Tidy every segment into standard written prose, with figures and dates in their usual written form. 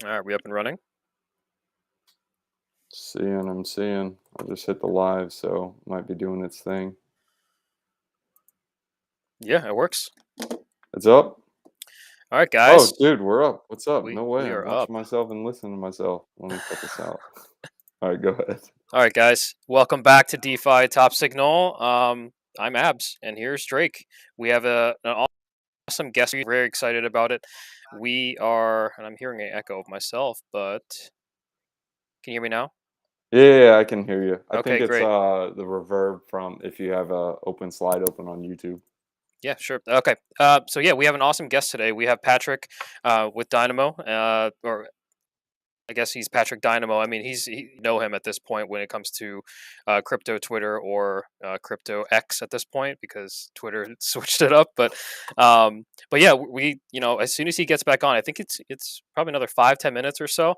All right, we up and running? I'm seeing. I'll just hit the live, so it might be doing its thing. Yeah, it works. It's up? All right, Oh, guys. dude, we're up. What's up? We No way. we I'm are up. watching myself and listening to myself. Let me cut this out. All right, go ahead. All right, guys. Welcome back to DeFi Top Signal. I'm Abs, and here's Drake. We have an awesome guest. We're very excited about it. We are, and I'm hearing an echo of myself, but can you hear me now? Yeah, I can hear you. I think Okay, it's great. the reverb from if you have a open slide open on YouTube. Yeah, sure. Okay. So yeah, we have an awesome guest today. We have Patrick with Dynamo, or I guess he's Patrick Dynamo. I mean, you know him at this point when it comes to crypto Twitter or crypto X at this point because Twitter switched it up. But yeah, we as soon as he gets back on, I think it's probably another 5-10 minutes or so.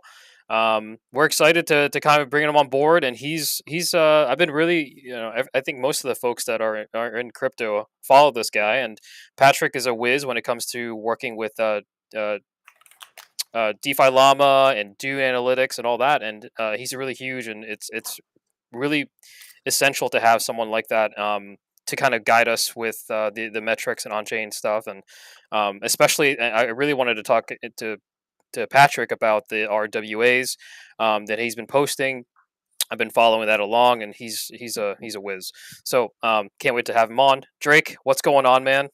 We're excited to kind of bring him on board, and he's I've been really I think most of the folks that are in crypto follow this guy, and Patrick is a whiz when it comes to working with uh, DeFi Llama and do analytics and all that. And he's really huge, and it's really essential to have someone like that to kind of guide us with the metrics and on chain stuff. And especially, I really wanted to talk to Patrick about the RWAs that he's been posting. I've been following that along, and he's a whiz. So can't wait to have him on. Drake, what's going on, man?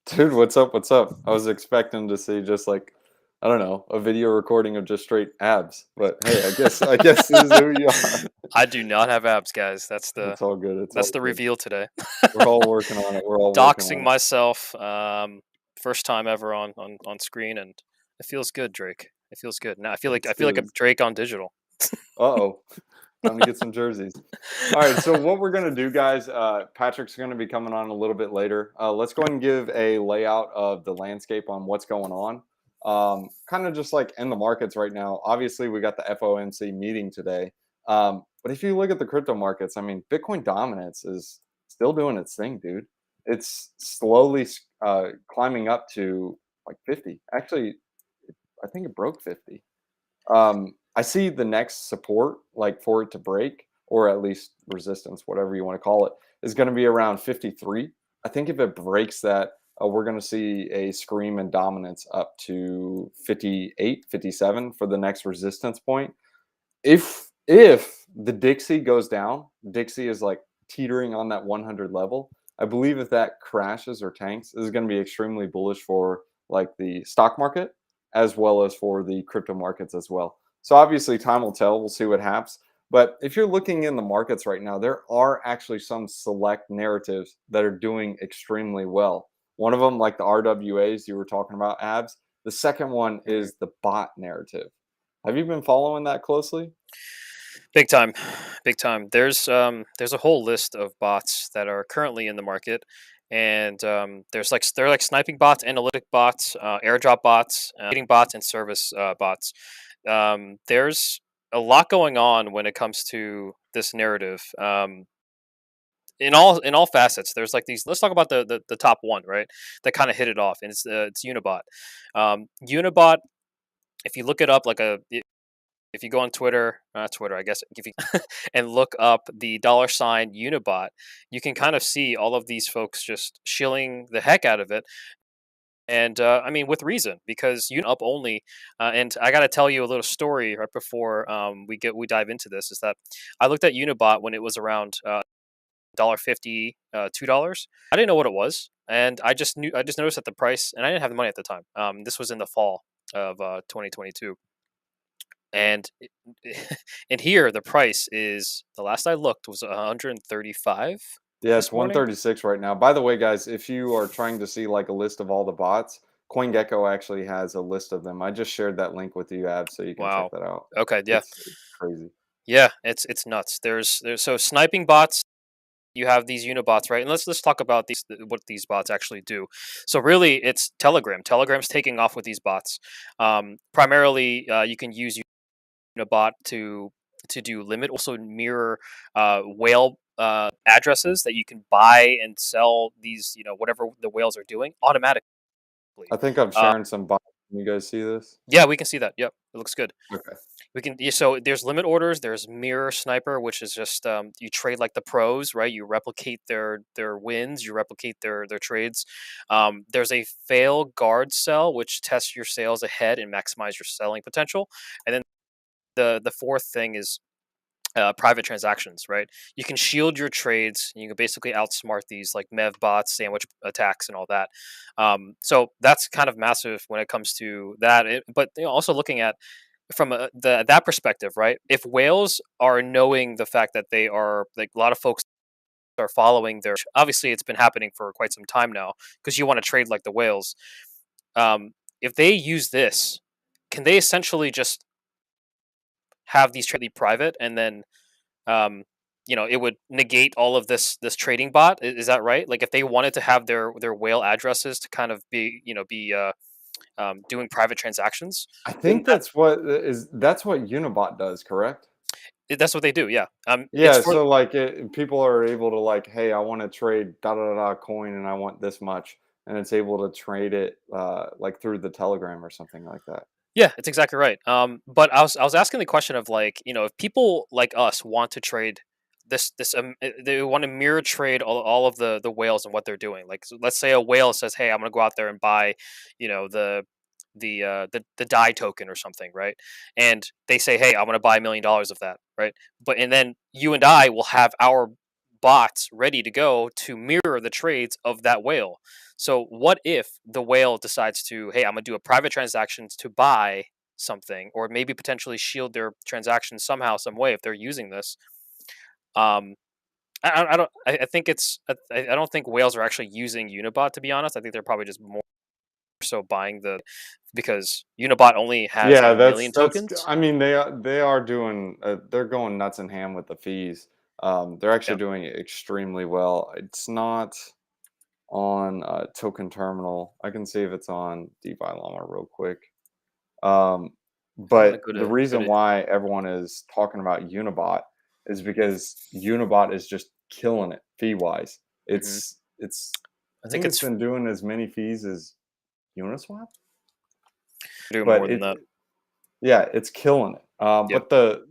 Dude, what's up? What's up? I was expecting to see just like I don't know, a video recording of just straight abs. But hey, I guess this is who you are. I do not have abs, guys. It's all good. It's That's all the good. reveal today. We're all working on it. We're all working Doxing on it. myself, first time ever on screen, and it feels good, Drake. It feels good. Now I Let's feel do like a this. Drake on digital. Uh-oh. Time to get some jerseys. All right, so what we're gonna do, guys, Patrick's gonna be coming on a little bit later. Let's go ahead and give a layout of the landscape on what's going on. Kind of just like in the markets right now. Obviously, we got the FOMC meeting today. But if you look at the crypto markets, I mean, Bitcoin dominance is still doing its thing, dude. It's slowly climbing up to like 50. Actually, I think it broke 50. I see the next support, like for it to break, or at least resistance, whatever you want to call it, is going to be around 53. I think if it breaks that, we're going to see a scream in dominance up to 58, 57 for the next resistance point. If the Dixie goes down, Dixie is like teetering on that 100 level. I believe if that crashes or tanks, this is going to be extremely bullish for like the stock market as well as for the crypto markets as well. So obviously time will tell. We'll see what happens. But if you're looking in the markets right now, there are actually some select narratives that are doing extremely well. One of them, like the RWAs you were talking about, abs. The second one Mhm. is the bot narrative. Have you been following that closely? Big time, big time. There's a whole list of bots that are currently in the market, and they're like sniping bots, analytic bots, airdrop bots, trading bots, and service bots. There's a lot going on when it comes to this narrative. In all facets, there's like these. Let's talk about the top one, right? That kind of hit it off, and it's Unibot. Unibot, if you look it up, if you go on Twitter, I guess, if you and look up the dollar sign Unibot, you can kind of see all of these folks just shilling the heck out of it. And I mean, with reason, because you up only. And I got to tell you a little story right before we dive into this. Is that I looked at Unibot when it was around $1.50, $2. I didn't know what it was, and I just noticed that the price, and I didn't have the money at the time. This was in the fall of 2022, and and here the price is the last I looked was 135 Yeah, it's this morning. 136 right now. By the way, guys, if you are trying to see like a list of all the bots, CoinGecko actually has a list of them. I just shared that link with you, Ab, so you can check Wow. that out. Okay. Yeah. It's crazy. Yeah. It's nuts. There's so sniping bots. You have these Unibots, right? And let's talk about what these bots actually do. So really, it's Telegram. Telegram's taking off with these bots. Primarily, you can use Unibot to do limit, also mirror whale addresses that you can buy and sell these, whatever the whales are doing automatically. I think I'm Uh, sharing some bots Can you guys see this? Yeah, we can see that. Yep, it looks good. Okay. We can. Yeah, so there's limit orders. There's mirror sniper, which is just you trade like the pros, right? You replicate their wins, you replicate their trades. There's a fail guard sell, which tests your sales ahead and maximize your selling potential. And then the fourth thing is private transactions, right? You can shield your trades. You can basically outsmart these like mev bots, sandwich attacks, and all that. So that's kind of massive when it comes to that. But also looking at from that perspective, right? If whales are knowing the fact that they are like a lot of folks are following their, obviously it's been happening for quite some time now because you want to trade like the whales. If they use this, can they essentially just have these trade private and then it would negate all of this trading bot. Is that right? Like if they wanted to have their whale addresses to kind of be doing private transactions, I wouldn't think that that's what Unibot does, correct? that's what they do? Yeah. It's Yeah, for so like people are able to like, hey, I want to trade da da da coin and I want this much, and it's able to trade it like through the Telegram or something like that. yeah, it's exactly right. But I was asking the question of like if people like us want to trade they want to mirror trade all of the whales and what they're doing. Like so let's say a whale says, "Hey, I'm going to go out there and buy, the die token or something," right? And they say, "Hey, I'm going to buy $1 million of that," right? But and then you and I will have our bots ready to go to mirror the trades of that whale. So what if the whale decides to, hey, I'm gonna do a private transaction to buy something, or maybe potentially shield their transaction somehow, some way if they're using this? Um, I don't. I think it's. I don't think whales are actually using Unibot. To be honest, I think they're probably just more so buying the because Unibot only has Yeah, a million that's. tokens. I mean, they are doing. They're going nuts and ham with the fees. They're Yeah. actually doing extremely well. It's not on Token Terminal. I can see if it's on DeFi Llama real quick. Um, I'm gonna but go the to go reason to. why everyone is talking about Unibot is because Unibot is just killing it fee wise. Mhm. It's I I think think it's it's been doing as many fees as Uniswap, doing more but than that. yeah, it's killing it. Yep. But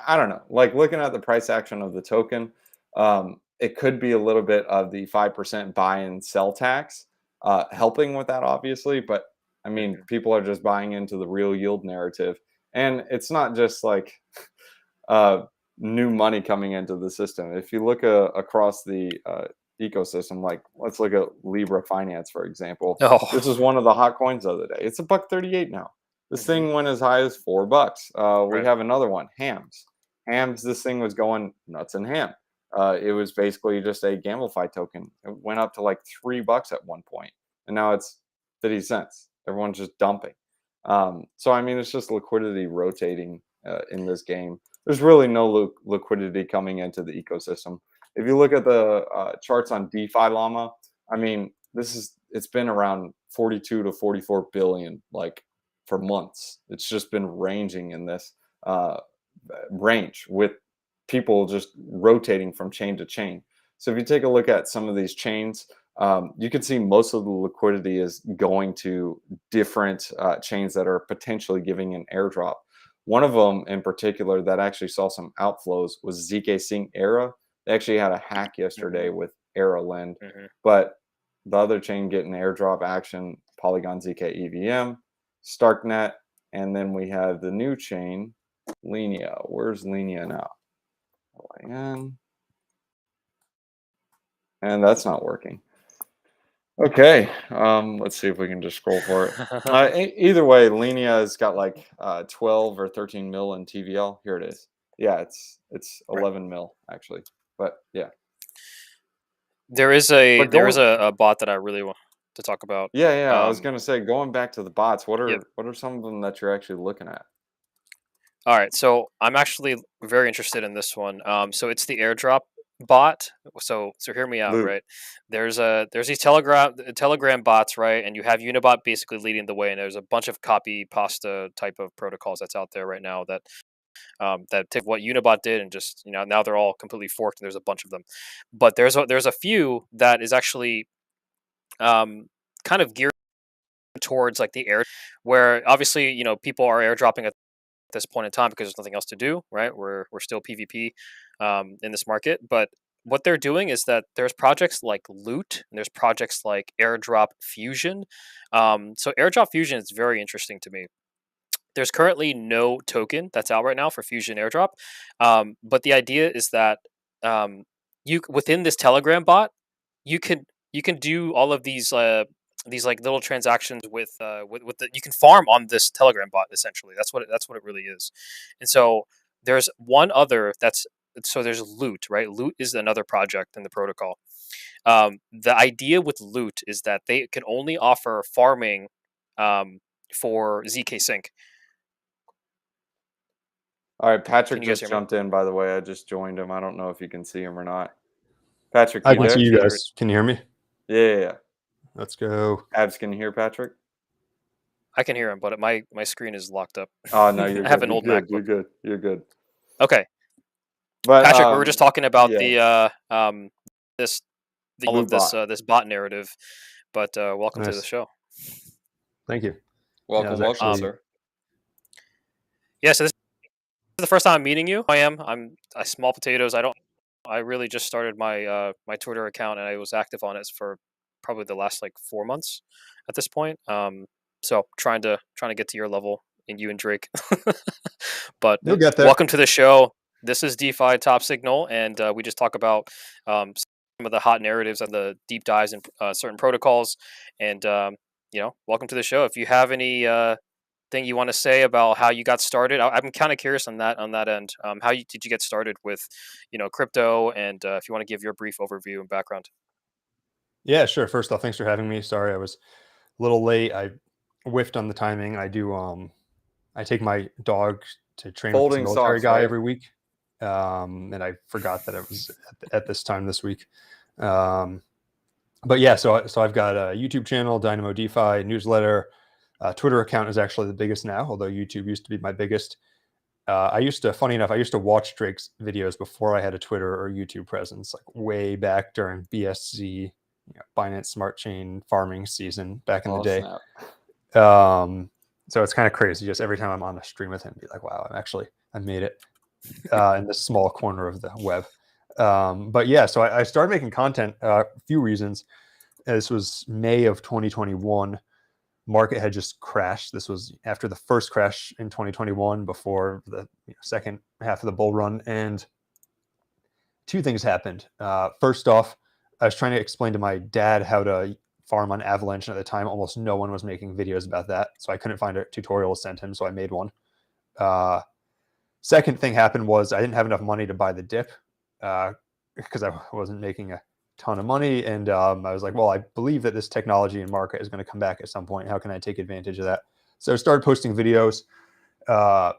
I don't know. Like looking at the price action of the token, it could be a little bit of the 5% buy and sell tax helping with that, obviously. But I mean, Mhm. people are just buying into the real yield narrative, and it's not just like uh, new money coming into the system. If you look across the ecosystem, like let's look at Libra Finance, for example. This is Oh. one of the hot coins of the day. It's a buck 38 now. This Mhm. thing went as high as $4. We Right. have another one, Hams. Hams, this thing was going nuts and ham. It was basically just a Gamify token. It went up to like $3 at one point, and now it's 50 cents. Everyone's just dumping. So I mean, it's just liquidity rotating in this game. There's really no liquidity coming into the ecosystem. If you look at the charts on DeFi Llama, I mean, it's been around 42 to 44 billion like for months. It's just been ranging in this uh, range with people just rotating from chain to chain. So if you take a look at some of these chains, you can see most of the liquidity is going to different chains that are potentially giving an airdrop. One of them in particular that actually saw some outflows was ZK Sync Era. They actually had a hack yesterday Mhm. with Era Lend, Mhm. but the other chain getting airdrop action, Polygon ZK EVM, Starknet, and then we have the new chain, Linea. Where's Linea now? LIN. And that's not working. Okay, let's see if we can just scroll for it. Either way, Linea has got like 12 or 13 mil in TVL. Here it is. Yeah, it's Right. 11 mil actually. But yeah, There is a but there is going, a bot that I really want to talk about. yeah, I was Um, gonna say going back to the bots. What yep. are some of them that you're actually looking at? All right. So I'm actually very interested in this one. So it's the airdrop bot. So hear me out, Loot. right? There's these Telegram bots, right? And you have Unibot basically leading the way, and there's a bunch of copy pasta type of protocols that's out there right now that take what Unibot did and just now they're all completely forked, and there's a bunch of them. But there's a few that is actually kind of geared towards like the air, where obviously people are airdropping at this point in time because there's nothing else to do, right? We're still PvP in this market, but what they're doing is that there's projects like Loot and there's projects like Airdrop Fusion. So Airdrop Fusion is very interesting to me. There's currently no token that's out right now for Fusion Airdrop, but the idea is that you within this Telegram bot, you can do all of these like little transactions with the you can farm on this Telegram bot essentially. That's what it really is. And so there's one other so there's Loot, right? Loot is another project in the protocol. The idea with Loot is that they can only offer farming for ZK Sync. All right, Patrick Can you guys just hear me? jumped in, by the way. I just joined him. I don't know if you can see him or not. Patrick, I you can there? see you Peter- guys. Can you hear me? Yeah. Let's go. Abs, can you hear Patrick? I can hear him, but my screen is locked up. Oh, no, you're I have good. an old You're MacBook. good. You're good. Okay, But Patrick, we were just talking about yeah. this all Loot of this bot. this bot narrative. But welcome to the Nice. show. Thank you. Welcome, was actually- sir. Yeah, so this is the first time I'm meeting you. I'm small potatoes. I really just started my my Twitter account and I was active on it for probably the last like 4 months at this point. So trying to get to your level and you and Drake. But You'll get there. welcome to the show. This is DeFi Top Signal, and we just talk about some of the hot narratives and the deep dives in certain protocols. And welcome to the show. If you have any thing you want to say about how you got started, I'm kind of curious on that end. Did you get started with crypto, and if you want to give your brief overview and background. Yeah, sure. First off, thanks for having me. Sorry, I was a little late. I whiffed on the timing. I take my dog to train with Folding this military socks, guy right? every week. And I forgot that it was at this time this week. But yeah, so I've got a YouTube channel, Dynamo DeFi, newsletter. Twitter account is actually the biggest now, although YouTube used to be my biggest. Funny enough, I used to watch Drake's videos before I had a Twitter or YouTube presence, like way back during BSC, Binance Smart Chain farming season back in the day. Snap. So it's kind of crazy. Just every time I'm on a stream with him, be like, wow, I made it in this small corner of the web. But yeah, so I started making content, a few reasons. This was May of 2021. Market had just crashed. This was after the first crash in 2021, before the second half of the bull run. And two things happened. First off, I was trying to explain to my dad how to farm on Avalanche. And at the time, almost no one was making videos about that. So I couldn't find a tutorial to send him. So I made one. Second thing happened was I didn't have enough money to buy the dip because I wasn't making a ton of money. And I was like, well, I believe that this technology and market is going to come back at some point. How can I take advantage of that? So I started posting videos. I'd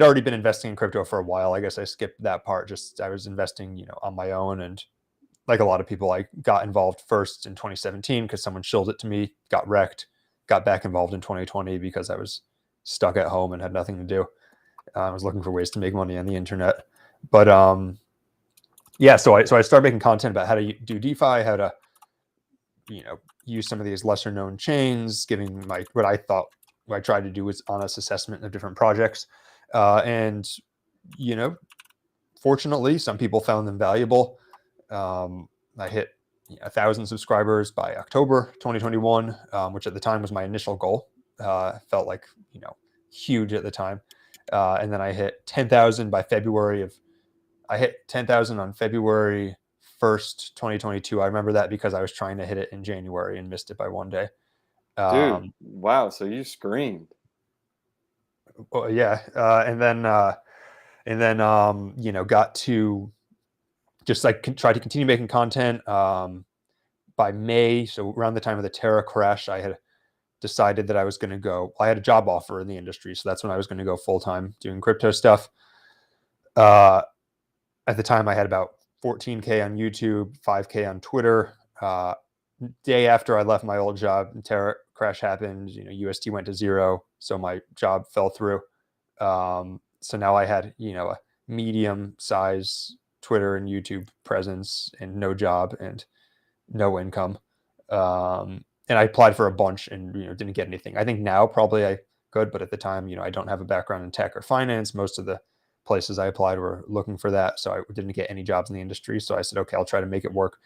already been investing in crypto for a while. I guess I skipped that part. Just I was investing, on my own. And like a lot of people, I got involved first in 2017 because someone shilled it to me, got wrecked, got back involved in 2020 because I was stuck at home and had nothing to do. I was looking for ways to make money on the internet. But yeah, so I started making content about how to do DeFi, how to use some of these lesser known chains, giving what I tried to do was honest assessment of different projects. And fortunately, some people found them valuable. I hit 1,000 subscribers by October 2021, which at the time was my initial goal. Felt like huge at the time. And then I hit 10,000 by February I hit 10,000 on February 1st, 2022. I remember that because I was trying to hit it in January and missed it by one day. Dude, wow. So you screamed. Well, yeah. And then got to just try to continue making content. By May, so around the time of the Terra crash, I had decided that I was going to go. I had a job offer in the industry, so that's when I was going to go full time doing crypto stuff. At the time, I had about 14K on YouTube, 5K on Twitter. Day after I left my old job, and Terra crash happened. UST went to zero, so my job fell through. So now I had a medium size Twitter and YouTube presence and no job and no income. I applied for a bunch and didn't get anything. I think now probably I could, but at the time, I don't have a background in tech or finance. Most of the places I applied were looking for that, so I didn't get any jobs in the industry. So I said, okay, I'll try to make it work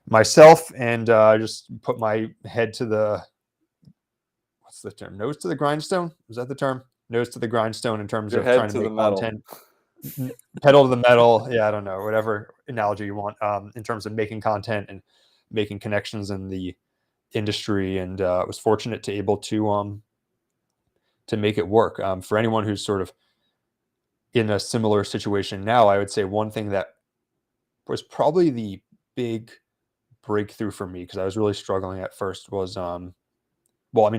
myself, and just put my head to the, what's the term? Nose to the grindstone? Is that the term? Nose to the grindstone in terms Your of head trying to to the make metal. content. Pedal to the metal. Yeah, I don't know, whatever analogy you want, in terms of making content and making connections in the industry, and was fortunate to able to make it work. For anyone who's sort of in a similar situation now, I would say one thing that was probably the big breakthrough for me, because I was really struggling at first, was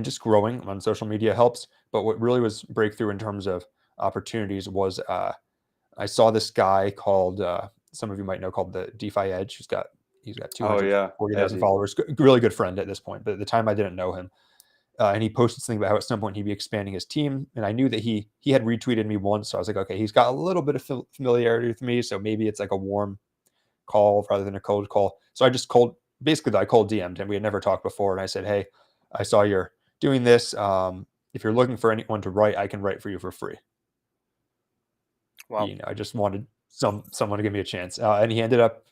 just growing on social media helps, but what really was breakthrough in terms of opportunities was I saw this guy called, some of you might know, called the DeFi Edge. He's got Oh yeah, 240,000 Edgy. followers. Really good friend at this point, but at the time I didn't know him. And he posted something about how at some point he'd be expanding his team, and I knew that he had retweeted me once, so I was like, okay, he's got a little bit of familiarity with me, so maybe it's like a warm call rather than a cold call. So I just cold DM'd him. We had never talked before, and I said, hey, I saw you're doing this. If you're looking for anyone to write, I can write for you for free. Wow. I just wanted someone to give me a chance, and he ended up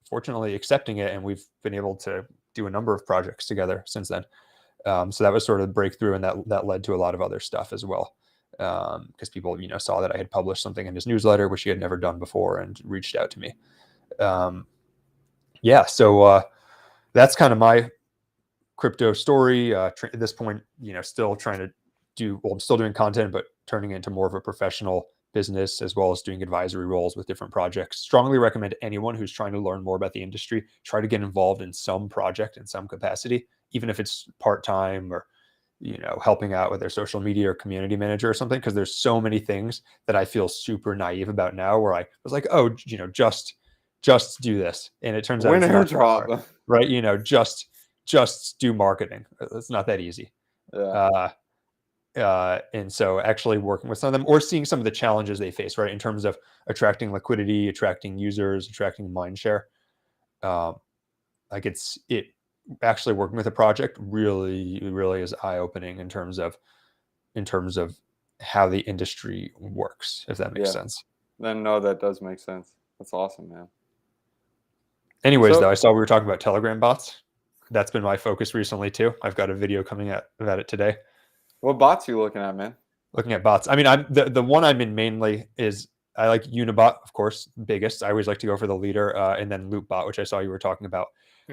fortunately accepting it, and we've been able to do a number of projects together since then. So that was sort of the breakthrough, and that led to a lot of other stuff as well, because people saw that I had published something in his newsletter, which he had never done before, and reached out to me. So that's kind of my crypto story. At this point, still trying to I'm still doing content, but turning it into more of a professional business, as well as doing advisory roles with different projects. Strongly recommend anyone who's trying to learn more about the industry, try to get involved in some project in some capacity, even if it's part-time or helping out with their social media or community manager or something, because there's so many things that I feel super naive about now, where I was like, oh, just do this, and it turns out Win it's not that hard, airdrop. right? Just do marketing. It's not that easy. Yeah. And so actually working with some of them, or seeing some of the challenges they face, right, in terms of attracting liquidity, attracting users, attracting mind share. It actually working with a project really, really is eye-opening in terms of how the industry works, if that makes sense. Then no, that does make sense. That's awesome, man. Anyways, So- though, I saw we were talking about Telegram bots. That's been my focus recently too. I've got a video coming out about it today. What bots are you looking at, man? Looking at bots. I mean, I'm the one I'm in mainly is, I like Unibot, of course, biggest. I always like to go for the leader, and then Loopbot, which I saw you were talking about.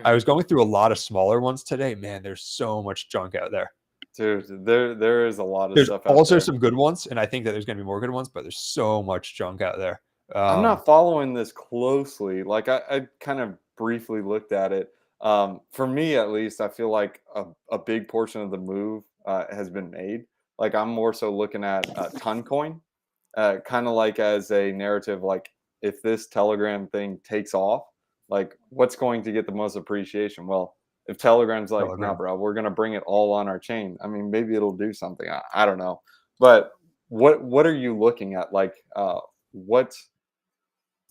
I was going through a lot of smaller ones today. Man, there's so much junk out there. Dude, there is a lot of There's stuff out also there. some good ones, and I think that there's going to be more good ones, but there's so much junk out there. I'm not following this closely. Like I kind of briefly looked at it. For me, at least, I feel like a big portion of the move has been made. Like I'm more so looking at Toncoin, kind of like as a narrative. Like if this Telegram thing takes off, like what's going to get the most appreciation? Well, if Telegram's like, nah, bro, we're gonna bring it all on our chain. I mean, maybe it'll do something. I don't know. But what are you looking at? Like what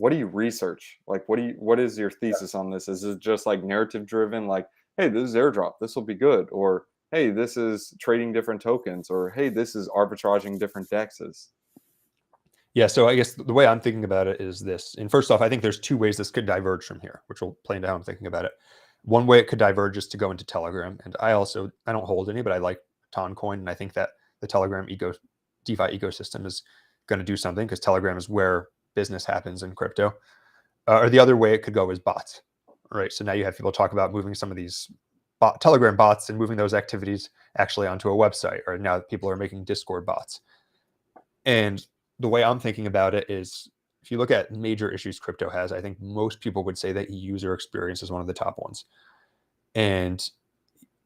do you research? Like what is your thesis on this? Is it just like narrative driven, like, hey, this is airdrop, this will be good, or hey, this is trading different tokens, or hey, this is arbitraging different dexes? Yeah, so I guess the way I'm thinking about it is this. And first off, I think there's two ways this could diverge from here, which will play into how I'm thinking about it. One way it could diverge is to go into Telegram. And I don't hold any, but I like Toncoin. And I think that the Telegram DeFi ecosystem is going to do something, because Telegram is where business happens in crypto. Or the other way it could go is bots, right? So now you have people talk about moving some of these Telegram bots and moving those activities actually onto a website, or now people are making Discord bots. And the way I'm thinking about it is, if you look at major issues crypto has, I think most people would say that user experience is one of the top ones. And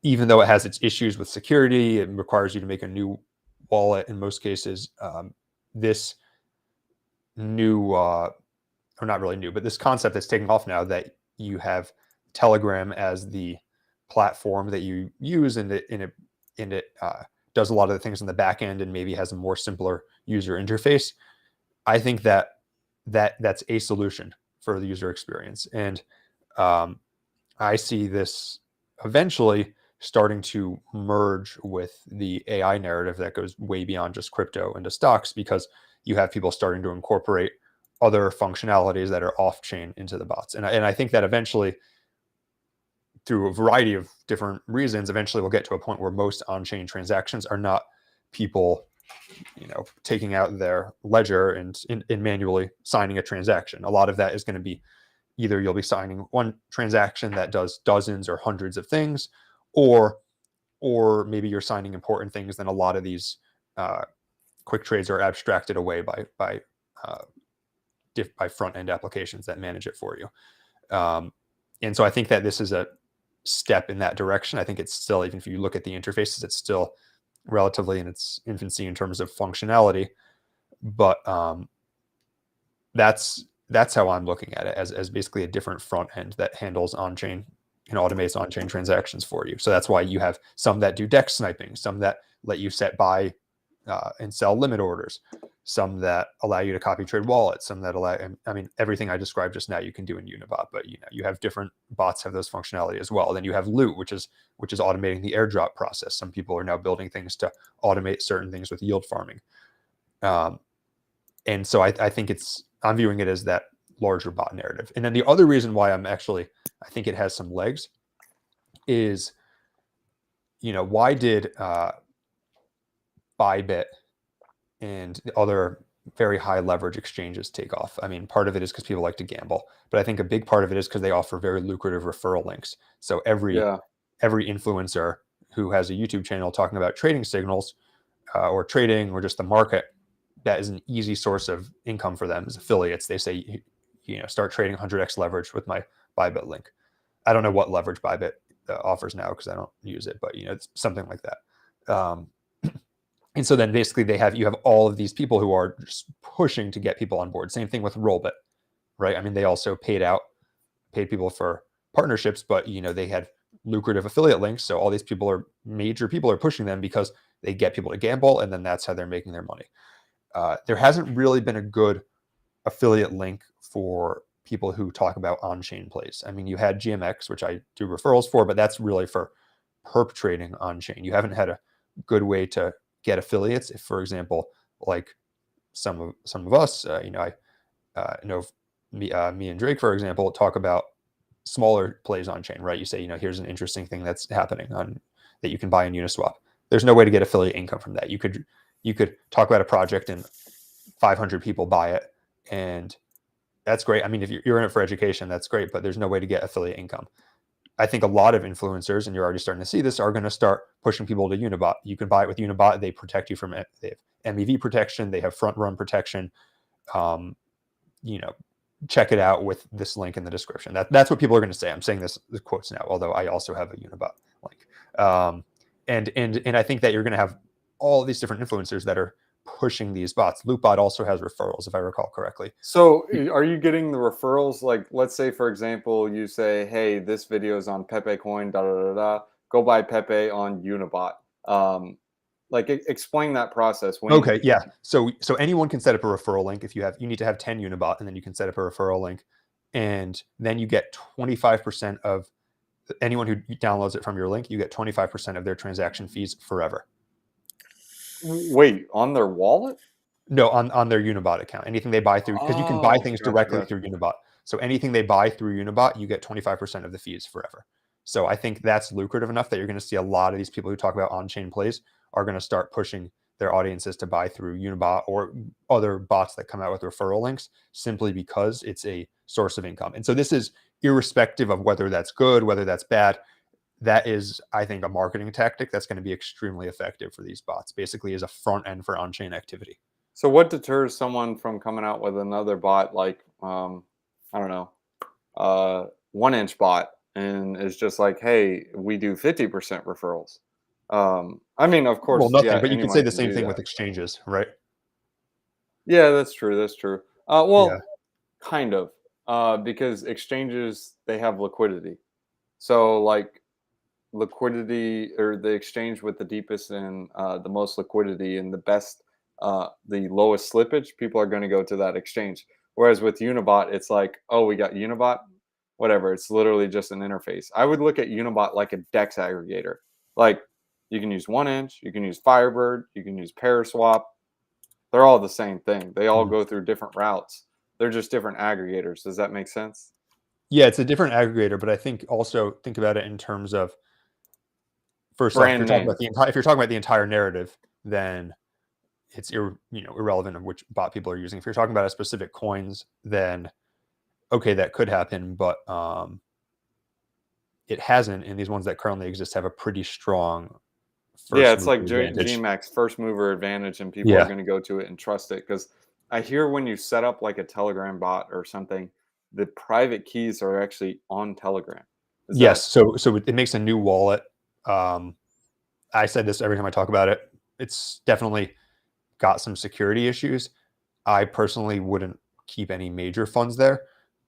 even though it has its issues with security, it requires you to make a new wallet in most cases. This new, or not really new, but this concept that's taking off now, that you have Telegram as the platform that you use, and it does a lot of the things in the back end, and maybe has a more simpler user interface. I think that's a solution for the user experience. And I see this eventually starting to merge with the AI narrative that goes way beyond just crypto into stocks, because you have people starting to incorporate other functionalities that are off-chain into the bots. And I think that eventually, through a variety of different reasons, eventually we'll get to a point where most on-chain transactions are not people, taking out their ledger and manually signing a transaction. A lot of that is going to be either you'll be signing one transaction that does dozens or hundreds of things, or maybe you're signing important things. Then a lot of these quick trades are abstracted away by front end applications that manage it for you. And so I think that this is a step in that direction. I think it's still, even if you look at the interfaces, it's still relatively in its infancy in terms of functionality. But that's how I'm looking at it, as basically a different front end that handles on-chain and automates on-chain transactions for you. So that's why you have some that do DEX sniping, some that let you set buy and sell limit orders, some that allow you to copy trade wallets, some that allow, everything I described just now you can do in Unibot, but you have different bots have those functionality as well. Then you have Loot, which is automating the airdrop process. Some people are now building things to automate certain things with yield farming. And so I think I'm viewing it as that larger bot narrative. And then the other reason why I think it has some legs is, why did Bybit and the other very high leverage exchanges take off? Part of it is because people like to gamble, but I think a big part of it is because they offer very lucrative referral links. So every influencer who has a YouTube channel talking about trading signals or trading or just the market, that is an easy source of income for them as affiliates. They say, start trading 100x leverage with my Bybit link. I don't know what leverage Bybit offers now because I don't use it, but it's something like that. And so then basically you have all of these people who are just pushing to get people on board. Same thing with Rollbit, right? They also paid people for partnerships, but they had lucrative affiliate links. So all these major people are pushing them because they get people to gamble, and then that's how they're making their money. There hasn't really been a good affiliate link for people who talk about on-chain plays. You had GMX, which I do referrals for, but that's really for perp trading on-chain. You haven't had a good way to get affiliates. If, for example, like some of us, I know me and Drake, for example, talk about smaller plays on-chain, right? You say, here's an interesting thing that's happening that you can buy on Uniswap. There's no way to get affiliate income from that. You could talk about a project and 500 people buy it, and that's great. If you're in it for education, that's great, but there's no way to get affiliate income. I think a lot of influencers, and you're already starting to see this, are going to start pushing people to Unibot. You can buy it with Unibot. They protect you from it. They have MEV protection. They have front run protection. Check it out with this link in the description. That's what people are going to say. I'm saying this quotes now, although I also have a Unibot link. And I think that you're going to have all these different influencers that are pushing these bots. Loopbot also has referrals, if I recall correctly. So are you getting the referrals? Like, let's say, for example, you say, hey, this video is on Pepe Coin, go buy Pepe on Unibot. Explain that process. Okay, yeah. So anyone can set up a referral link. If you need to have 10 Unibot, and then you can set up a referral link, and then you get 25% of anyone who downloads it from your link. You get 25% of their transaction fees forever. Wait, on their wallet? No, on their Unibot account. Anything they buy through, because you can buy things directly through Unibot. So anything they buy through Unibot, you get 25% of the fees forever. So I think that's lucrative enough that you're going to see a lot of these people who talk about on-chain plays are going to start pushing their audiences to buy through Unibot or other bots that come out with referral links, simply because it's a source of income. And so this is irrespective of whether that's good, whether that's bad. That is, I think, a marketing tactic that's going to be extremely effective for these bots, basically as a front end for on-chain activity. So what deters someone from coming out with another bot like, I don't know, 1inch bot, and it's just like, hey, we do 50% referrals? Of course, well, nothing, but you can say the same thing with exchanges, right? Yeah, that's true. That's true. Kind of, because exchanges, they have liquidity. So liquidity, or the exchange with the deepest and the most liquidity and the best, the lowest slippage, people are going to go to that exchange. Whereas with Unibot, it's like, oh, we got Unibot, whatever. It's literally just an interface. I would look at Unibot like a DEX aggregator. Like you can use 1inch, you can use Firebird, you can use Paraswap. They're all the same thing. They all Mhm. go through different routes. They're just different aggregators. Does that make sense? Yeah, it's a different aggregator, but I think also think about it in terms of, first off, if you're Brand talking name. about the entire narrative, then it's irrelevant of which bot people are using. If you're talking about a specific coins, then okay, that could happen, but it hasn't, and these ones that currently exist have a pretty strong Yeah, first it's mover like advantage. GMAX first mover advantage, and people are Yeah. going to go to it and trust it because I hear when you set up like a Telegram bot or something, the private keys are actually on Telegram. Is Yes. that So it makes a new wallet. Um, I said this every time I talk about it. It's definitely got some security issues. I personally wouldn't keep any major funds there,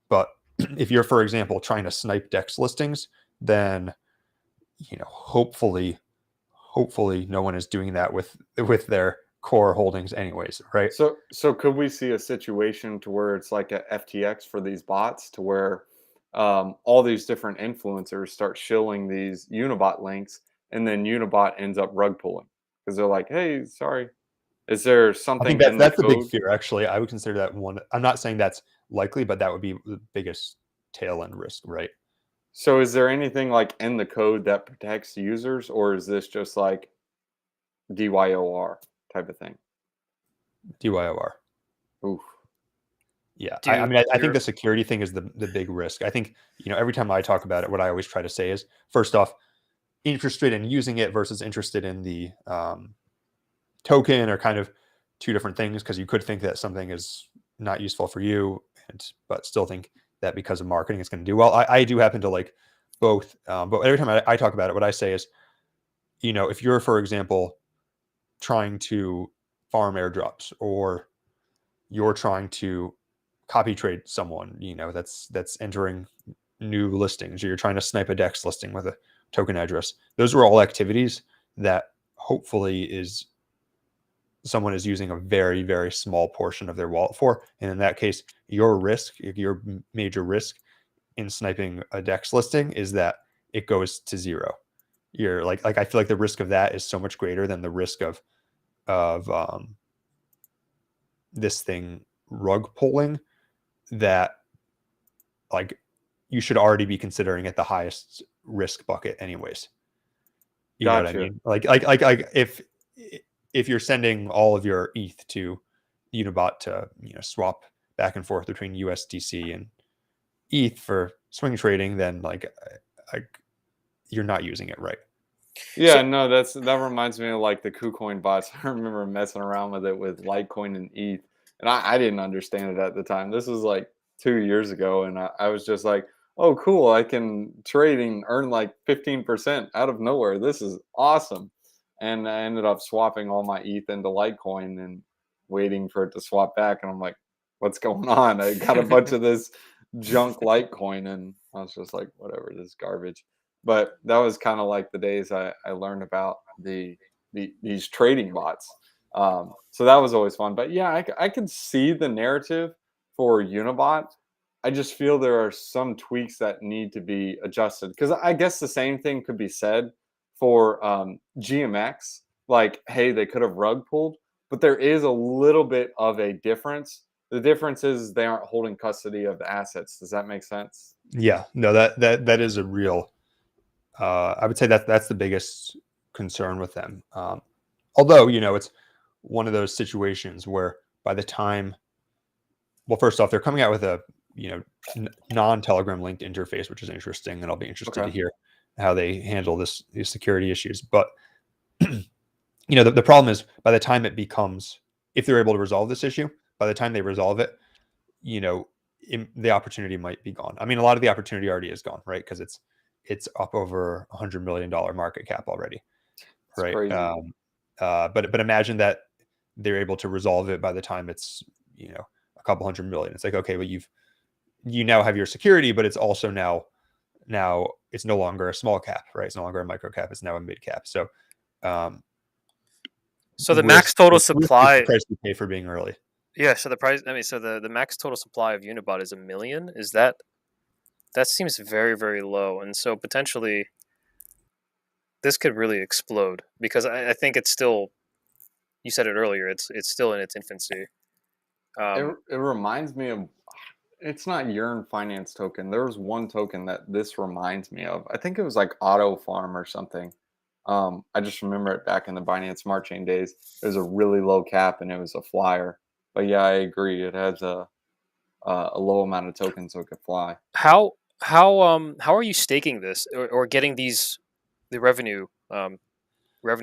but if you're, for example, trying to snipe DEX listings, then hopefully no one is doing that with their core holdings anyways, right? so? Could we see a situation to where it's like a FTX for these bots, to where all these different influencers start shilling these Unibot links, and then Unibot ends up rug pulling because they're like, "Hey, sorry." Is there I think something that's in the that's the big code? fear. Actually, I would consider that one. I'm not saying that's likely, but that would be the biggest tail end risk, right? So is there anything like in the code that protects users, or is this just like DYOR type of thing? DYOR. Oof. Yeah, I Do mean, I think your the security thing is the big risk. I think every time I talk about it, what I always try to say is, first off, interested in using it versus interested in the token are kind of two different things, because you could think that something is not useful for you, but still think that because of marketing it's going to do well. I do happen to like both, but every time I talk about it, what I say is, if you're, for example, trying to farm airdrops, or you're trying to copy trade someone, that's entering new listings, or you're trying to snipe a DEX listing with a token address. Those are all activities that hopefully someone is using a very, very small portion of their wallet for. And in that case, your major risk in sniping a DEX listing is that it goes to zero. You're like I feel like the risk of that is so much greater than the risk of this thing rug pulling, that like you should already be considering at the highest risk bucket anyways. You know what I Gotcha. mean? Like if you're sending all of your ETH to Unibot to swap back and forth between USDC and ETH for swing trading, then like you're not using it right. Yeah, so no, that reminds me of like the KuCoin bots. I remember messing around with it with Litecoin and ETH, and I didn't understand it at the time. This was like 2 years ago, and I was just like, "Oh, cool! I can trade and earn like 15% out of nowhere. This is awesome!" And I ended up swapping all my ETH into Litecoin and waiting for it to swap back, and I'm like, "What's going on?" I got a bunch of this junk Litecoin, and I was just like, "Whatever, this is garbage." But that was kind of like the days I learned about these trading bots. So that was always fun. But yeah, I could see the narrative for Unibot. I just feel there are some tweaks that need to be adjusted, because I guess the same thing could be said for GMX. Like, hey, they could have rug pulled, but there is a little bit of a difference. The difference is they aren't holding custody of the assets. Does that make sense? Yeah, no, that is a real. I would say that's the biggest concern with them. Although it's one of those situations where by the time, well, first off, they're coming out with a non-Telegram linked interface, which is interesting, and I'll be interested to Okay. hear how they handle these security issues. But the problem is, by the time it becomes, if they're able to resolve this issue, by the time they resolve it, the opportunity might be gone. I mean, a lot of the opportunity already is gone, right? Because it's up over $100 million market cap already, It's right? crazy. But imagine that they're able to resolve it by the time it's a couple hundred million. It's like, okay, well, you now have your security, but it's also now it's no longer a small cap, right? It's no longer a micro cap. It's now a mid cap. So um, so the max total risk is the supply. price you pay for being early. Yeah, so the price. I mean, so the max total supply of Unibot is 1 million. Is that seems very, very low, and so potentially this could really explode because I think it's still. You said it earlier. It's still in its infancy. It reminds me of. It's not Yearn Finance token. There was one token that this reminds me of. I think it was like Auto Farm or something. I just remember it back in the Binance Smart Chain days. It was a really low cap and it was a flyer. But yeah, I agree. It has a low amount of tokens so it could fly. How are you staking this or getting the revenue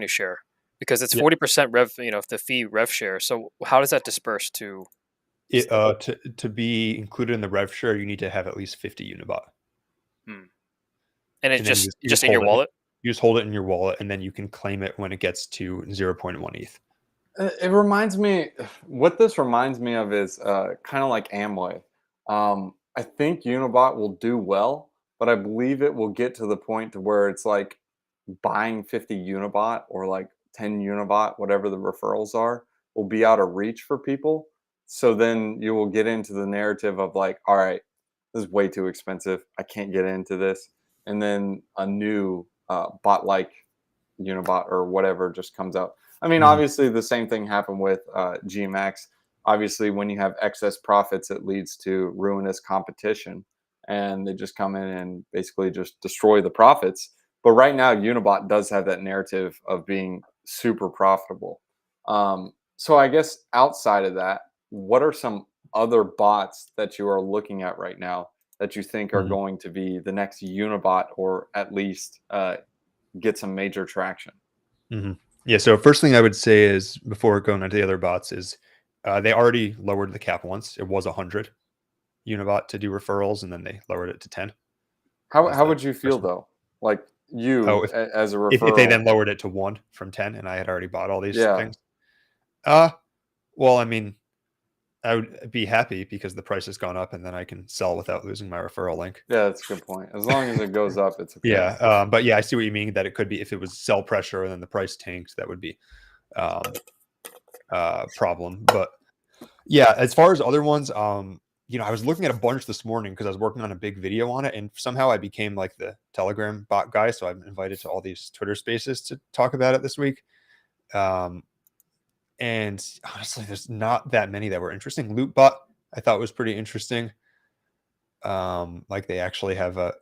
share? Because it's 40% the fee rev share. So how does that disperse to? To be included in the rev share, you need to have at least 50 Unibot. Hmm. And it's And then just in your wallet? You just hold it in your wallet, and then you can claim it when it gets to 0.1 ETH. It reminds me, what this reminds me of is kind of like Amway. I think Unibot will do well, but I believe it will get to the point to where it's like buying 50 Unibot or like 10 Unibot, whatever the referrals are, will be out of reach for people. So then you will get into the narrative of like, all right, this is way too expensive. I can't get into this. And then a new bot like Unibot or whatever just comes out. I mean, obviously the same thing happened with GMX. Obviously, when you have excess profits, it leads to ruinous competition, and they just come in and basically just destroy the profits. But right now, Unibot does have that narrative of being super profitable. So I guess outside of that, what are some other bots that you are looking at right now that you think are going to be the next Unibot, or at least get some major traction? Yeah. So first thing I would say is, before going into the other bots, is they already lowered the cap once. It was 100 Unibot to do referrals, and then they lowered it to 10. How would you feel though? Like as a referral, if they then lowered it to 1 from 10, and I had already bought all these things. Well, I mean, I would be happy because the price has gone up, and then I can sell without losing my referral link. Yeah, that's a good point. As long as it goes up, it's okay. Yeah, but yeah, I see what you mean. That it could be, if it was sell pressure and then the price tanked, that would be problem. But yeah, as far as other ones, I was looking at a bunch this morning because I was working on a big video on it, and somehow I became like the Telegram bot guy. So I'm invited to all these Twitter spaces to talk about it this week. And honestly, there's not that many that were interesting. Lootbot, I thought, was pretty interesting. Like, they actually have a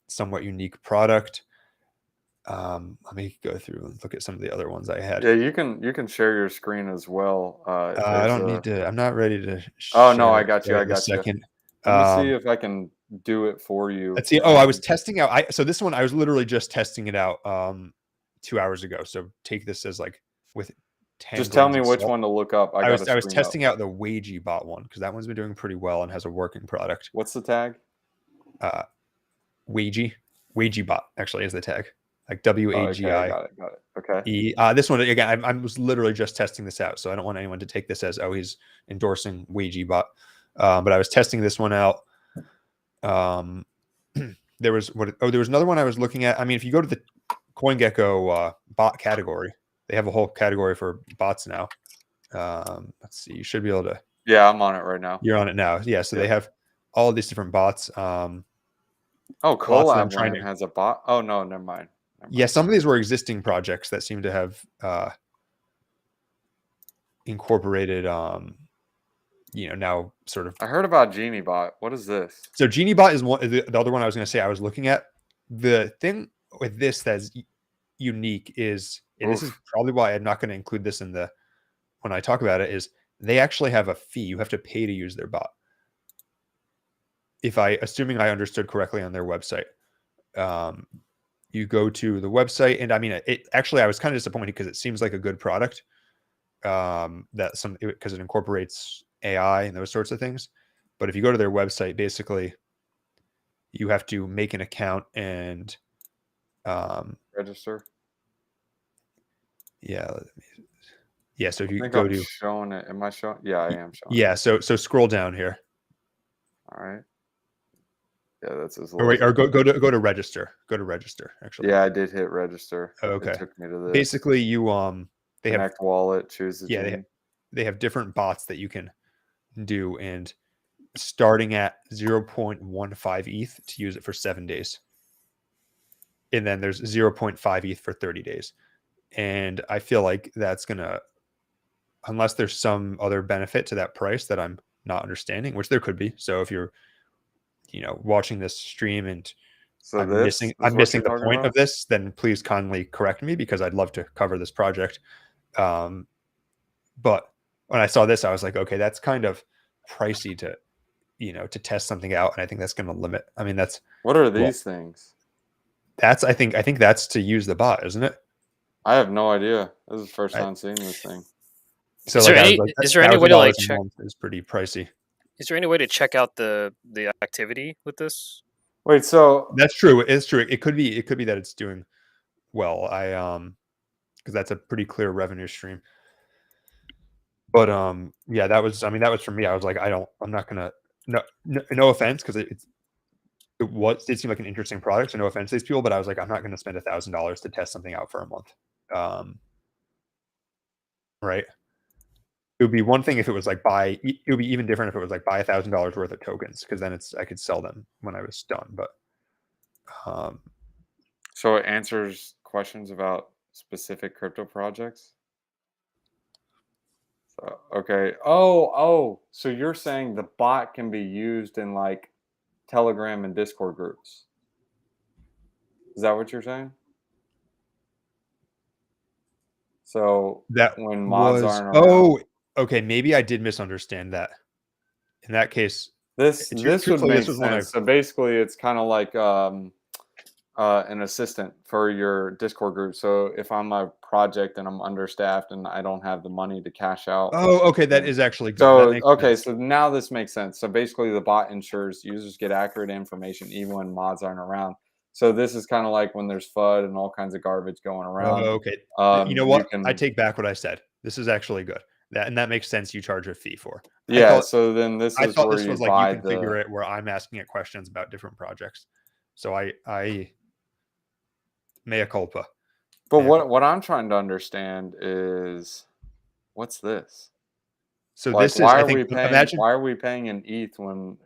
somewhat unique product. Let me go through and look at some of the other ones I had. Yeah, you can share your screen as well. I don't need to. I'm not ready to. Oh no, I got you. Right, I got you. second. Let me see if I can do it for you. Let's see. Oh, I was testing out. So this one, I was literally just testing it out 2 hours ago. So take this as like with 10. Just tell me which one to look up. I was testing out the Wagey bot one because that one's been doing pretty well and has a working product. What's the tag? Wagey bot actually is the tag. Like WAGI. Got it. Okay. This one again, I was literally just testing this out, so I don't want anyone to take this as, oh, he's endorsing Wagey bot. But I was testing this one out. There was another one I was looking at. I mean, if you go to the CoinGecko bot category, they have a whole category for bots now. Let's see, you should be able to. Yeah, I'm on it right now. You're on it now. Yeah, so they have all these different bots. Collab has a bot. Oh no, never mind. Yeah, some of these were existing projects that seem to have incorporated, now sort of. I heard about GenieBot. What is this? So GenieBot is the other one I was going to say I was looking at. The thing with this that's unique is, and this is probably why I'm not going to include this when I talk about it, is they actually have a fee. You have to pay to use their bot. Assuming I understood correctly on their website. You go to the website, and I mean, I was kind of disappointed because it seems like a good product. Because it incorporates AI and those sorts of things. But if you go to their website, basically, you have to make an account and register. Yeah. So if you go to showing it, am I showing? Yeah, I am showing. Yeah. So scroll down here. All right. Yeah, that's as low. Or go to register. Go to register. Actually. Yeah, I did hit register. Oh, okay. It took me to this. Basically, they Connect have wallet. Choose the genie. They have different bots that you can do, and starting at 0.15 ETH to use it for 7 days. and then there's 0.5 ETH for 30 days. And I feel like that's gonna, unless there's some other benefit to that price that I'm not understanding, which there could be. So if you're, watching this stream and So I'm this missing is what you're the talking point about? of this, then please kindly correct me because I'd love to cover this project. But when I saw this, I was like, okay, that's kind of pricey to test something out, and I think that's going to limit. I mean, What are well, these things? I think that's to use the bot, isn't it? I have no idea. This is the first I- time seeing this thing. So Is like there I was any like, is there any way to $1,000 a check? month is pretty pricey. Is there any way to check out the activity with this? Wait, so That's true. It's true. It could be that it's doing well. Because that's a pretty clear revenue stream. But yeah, that was for me. I was like, I'm not gonna, no offense, because it did seem like an interesting product. So no offense to these people, but I was like, I'm not gonna spend $1,000 to test something out for a month. Right. It would be one thing if it was like it would be even different if it was like buy $1,000 worth of tokens, because then I could sell them when I was done. But so it answers questions about specific crypto projects. So okay. Oh, so you're saying the bot can be used in like Telegram and Discord groups? Is that what you're saying? So that when mods was, aren't around, okay, maybe I did misunderstand that. In that case, this would truthfully, make this was one sense. So basically, it's kind of like an assistant for your Discord group. So if I'm a project and I'm understaffed and I don't have the money to cash out. Oh, okay, that is actually good. That So makes okay, sense. so now this makes sense. So basically, the bot ensures users get accurate information even when mods aren't around. So this is kind of like when there's FUD and all kinds of garbage going around. Okay. You know You what? I can take back what I said. This is actually good. That makes sense. You charge a fee for. yeah. So then this I is thought where this you was like you buy configure the it where I'm asking it questions about different projects. So I mea culpa. But Mea culpa. what I'm trying to understand is what's this? So Like, this is, I think, imagine. why are we paying in ETH when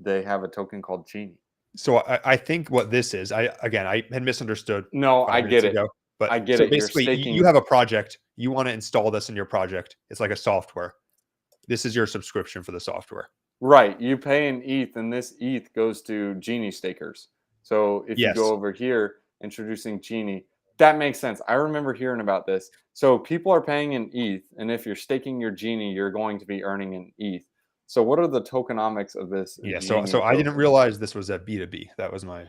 they have a token called Genie? So I think what this is, I had misunderstood No, I 5 minutes get it. ago. But I get so it. You're basically, you staking. have a project. You want to install this in your project. It's like a software. This is your subscription for the software. Right. You pay in ETH, and this ETH goes to Genie stakers. So if you Yes. go over here, introducing Genie, that makes sense. I remember hearing about this. So people are paying in ETH, and if you're staking your Genie, you're going to be earning in ETH. So what are the tokenomics of this? Yeah. Genie So I didn't token? realize this was a B2B. That was my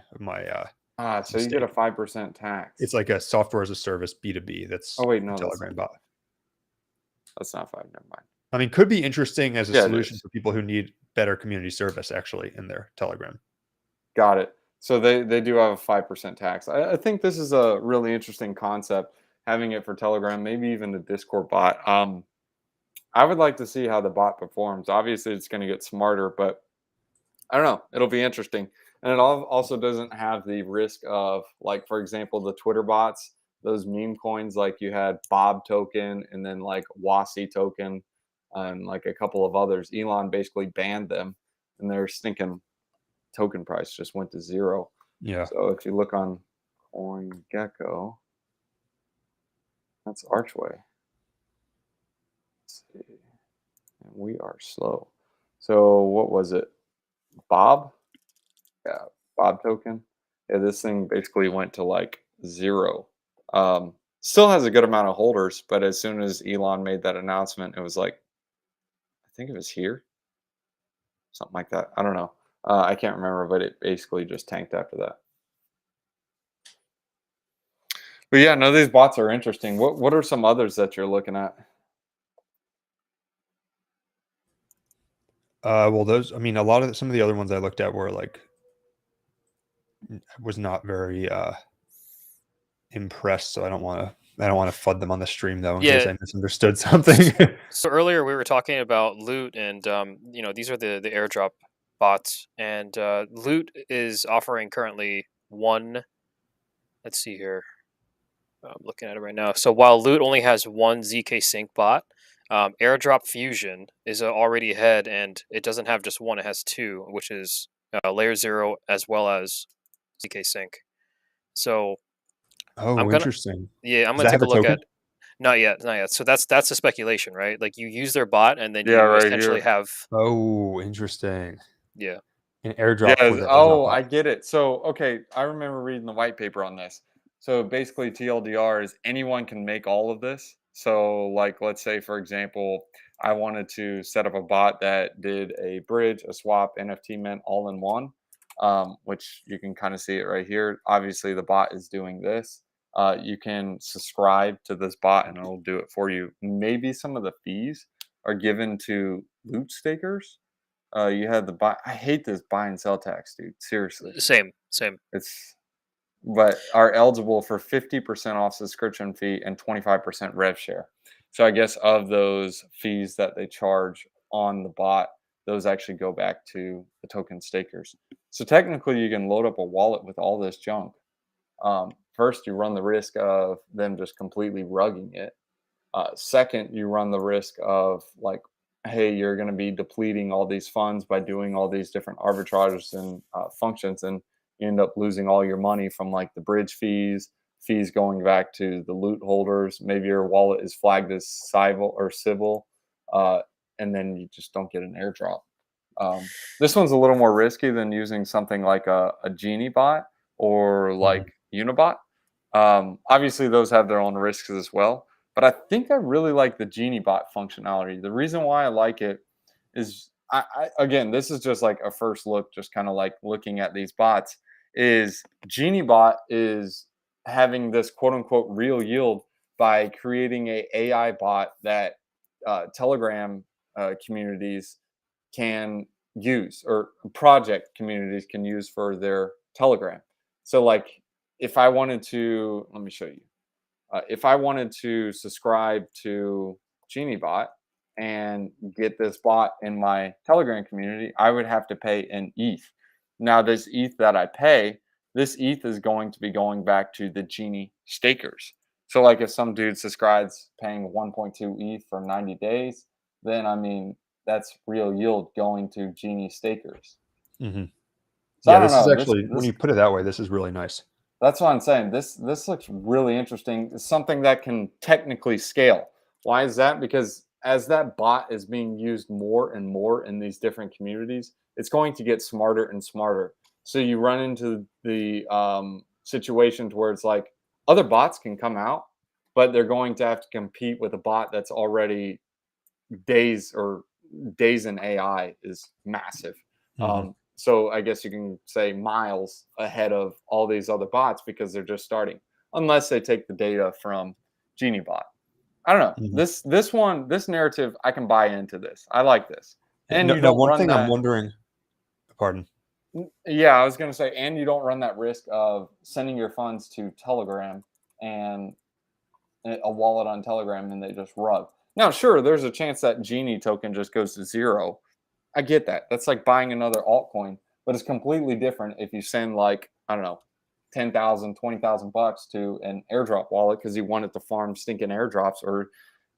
So you get a mistake. 5% tax. It's like a software as a service B2B. That's Oh wait, a no, Telegram bot. that's not 5. Never mind. I mean, could be interesting as a Yeah, it solution is. for people who need better community service actually in their Telegram. Got it. So they do have a 5% tax. I think this is a really interesting concept, having it for Telegram, maybe even the Discord bot. I would like to see how the bot performs. Obviously, it's going to get smarter, but I don't know. It'll be interesting. And it also doesn't have the risk of, like, for example, the Twitter bots, those meme coins, like you had Bob token and then like Wasi token and like a couple of others. Elon basically banned them, and their stinking token price just went to zero. Yeah. So if you look on CoinGecko, that's Archway. Let's see. And we are slow. So what was it? Bob? Yeah, Bob token. Yeah, this thing basically went to like zero. Still has a good amount of holders, but as soon as Elon made that announcement, it was like, I think it was here, something like that. I don't know. I can't remember, but it basically just tanked after that. But yeah, no, these bots are interesting. What are some others that you're looking at? Well, some of the other ones I looked at were like, was not very impressed. So I don't want to FUD them on the stream though, in case I misunderstood something. So earlier we were talking about Loot, and these are the airdrop bots, and Loot is offering currently one. Let's see here. I'm looking at it right now. So while Loot only has one ZK Sync bot, Airdrop Fusion is already ahead, and it doesn't have just one; it has two, which is Layer 0 as well as ZK Sync. So Oh, I'm gonna interesting. I'm Does gonna that have take a a look token? at. Not yet, not yet. So that's a speculation, right? Like you use their bot, and then Yeah, you right essentially here. have Oh, interesting. yeah. An airdrop Yeah. for the airdrop Oh, bot. I get it. So, okay, I remember reading the white paper on this. So basically, TLDR is anyone can make all of this. So, like, let's say, for example, I wanted to set up a bot that did a bridge, a swap, NFT mint all in one, which you can kind of see it right here. Obviously, the bot is doing this. You can subscribe to this bot and it'll do it for you. Maybe some of the fees are given to loot stakers. You had the buy. I hate this buy and sell tax, dude. Seriously, Same. it's but are eligible for 50% off subscription fee and 25% rev share. So I guess of those fees that they charge on the bot, those actually go back to the token stakers. So technically, you can load up a wallet with all this junk. First, you run the risk of them just completely rugging it. Second, you run the risk of like, hey, you're going to be depleting all these funds by doing all these different arbitrages and functions, and you end up losing all your money from like the bridge fees going back to the loot holders. Maybe your wallet is flagged as civil, uh, and then you just don't get an airdrop. This one's a little more risky than using something like a Genie bot or Mhm. like Unibot. Obviously, those have their own risks as well. But I think I really like the Genie bot functionality. The reason why I like it is, again, this is just like a first look, just kind of like looking at these bots. Is Genie bot is having this quote unquote real yield by creating a AI bot that Telegram communities can use, or project communities can use for their Telegram. So, like, if I wanted to, let me show you. If I wanted to subscribe to GenieBot and get this bot in my Telegram community, I would have to pay an ETH. Now, this ETH that I pay, this ETH is going to be going back to the Genie stakers. So, like, if some dude subscribes paying 1.2 ETH for 90 days, then I mean, that's real yield going to Genie stakers. Mhm. So I Yeah, don't this is know. actually, when you put it that way, this is really nice. That's what I'm saying. This looks really interesting. It's something that can technically scale. Why is that? Because as that bot is being used more and more in these different communities, it's going to get smarter and smarter. So you run into the situation to where it's like other bots can come out, but they're going to have to compete with a bot that's already days in AI is massive. Mhm. So I guess you can say miles ahead of all these other bots because they're just starting, unless they take the data from GenieBot. I don't know. Mhm. This narrative, I can buy into this. I like this, Yeah, and no, you no, don't one run thing I'm that. wondering, pardon. Yeah, I was gonna say, and you don't run that risk of sending your funds to Telegram and a wallet on Telegram, and they just rug. Now, sure, there's a chance that Genie token just goes to zero. I get that. That's like buying another altcoin, but it's completely different if you send like, I don't know, 10,000, 20,000 bucks to an airdrop wallet because you want it to farm stinking airdrops, or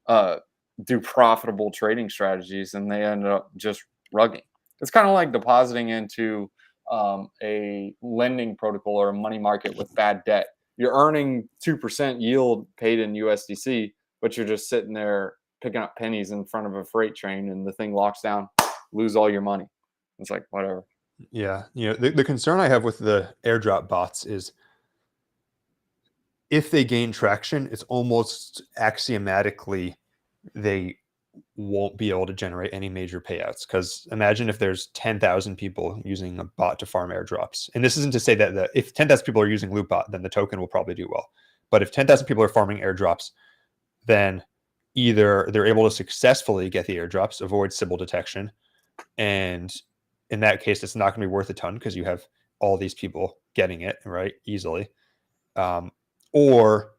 uh, do profitable trading strategies, and they end up just rugging. It's kind of like depositing into a lending protocol or a money market with bad debt. You're earning 2% yield paid in USDC, but you're just sitting there picking up pennies in front of a freight train, and the thing locks down, lose all your money. It's like, whatever. Yeah, the concern I have with the airdrop bots is if they gain traction, it's almost axiomatically they won't be able to generate any major payouts. Because imagine if there's 10,000 people using a bot to farm airdrops. And this isn't to say that if 10,000 people are using Loopbot, then the token will probably do well. But if 10,000 people are farming airdrops, then either they're able to successfully get the airdrops, avoid Sybil detection, and in that case, it's not going to be worth a ton because you have all these people getting it right easily, um, or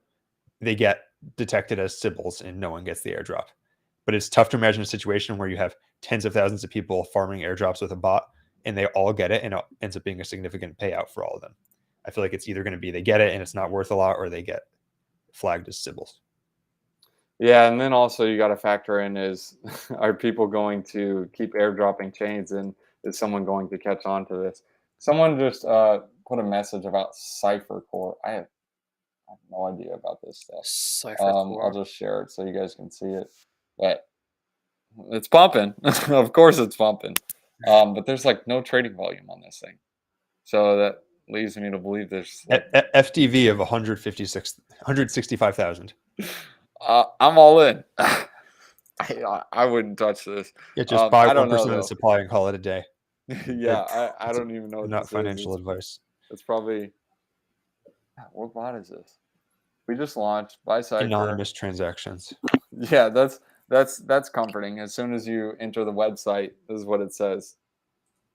they get detected as Sybils and no one gets the airdrop. But it's tough to imagine a situation where you have tens of thousands of people farming airdrops with a bot and they all get it and it ends up being a significant payout for all of them. I feel like it's either going to be they get it and it's not worth a lot, or they get flagged as Sybils. Yeah, and then also you got to factor in is are people going to keep airdropping chains, and is someone going to catch on to this? Someone just put a message about Cipher Core. I have no idea about this stuff. Cipher I'll Core. just share it so you guys can see it. But it's pumping. Of course it's pumping. But there's like no trading volume on this thing. So that leads me to believe there's like, FTV of 165,000. I'm all in. I wouldn't touch this. Yeah, just buy I don't 1% know, of the though. supply and call it a day. Yeah, I don't even know what Not this financial is. advice. It's probably what bot is this? We just launched by Cipher. Anonymous transactions. Yeah, that's comforting. As soon as you enter the website, this is what it says.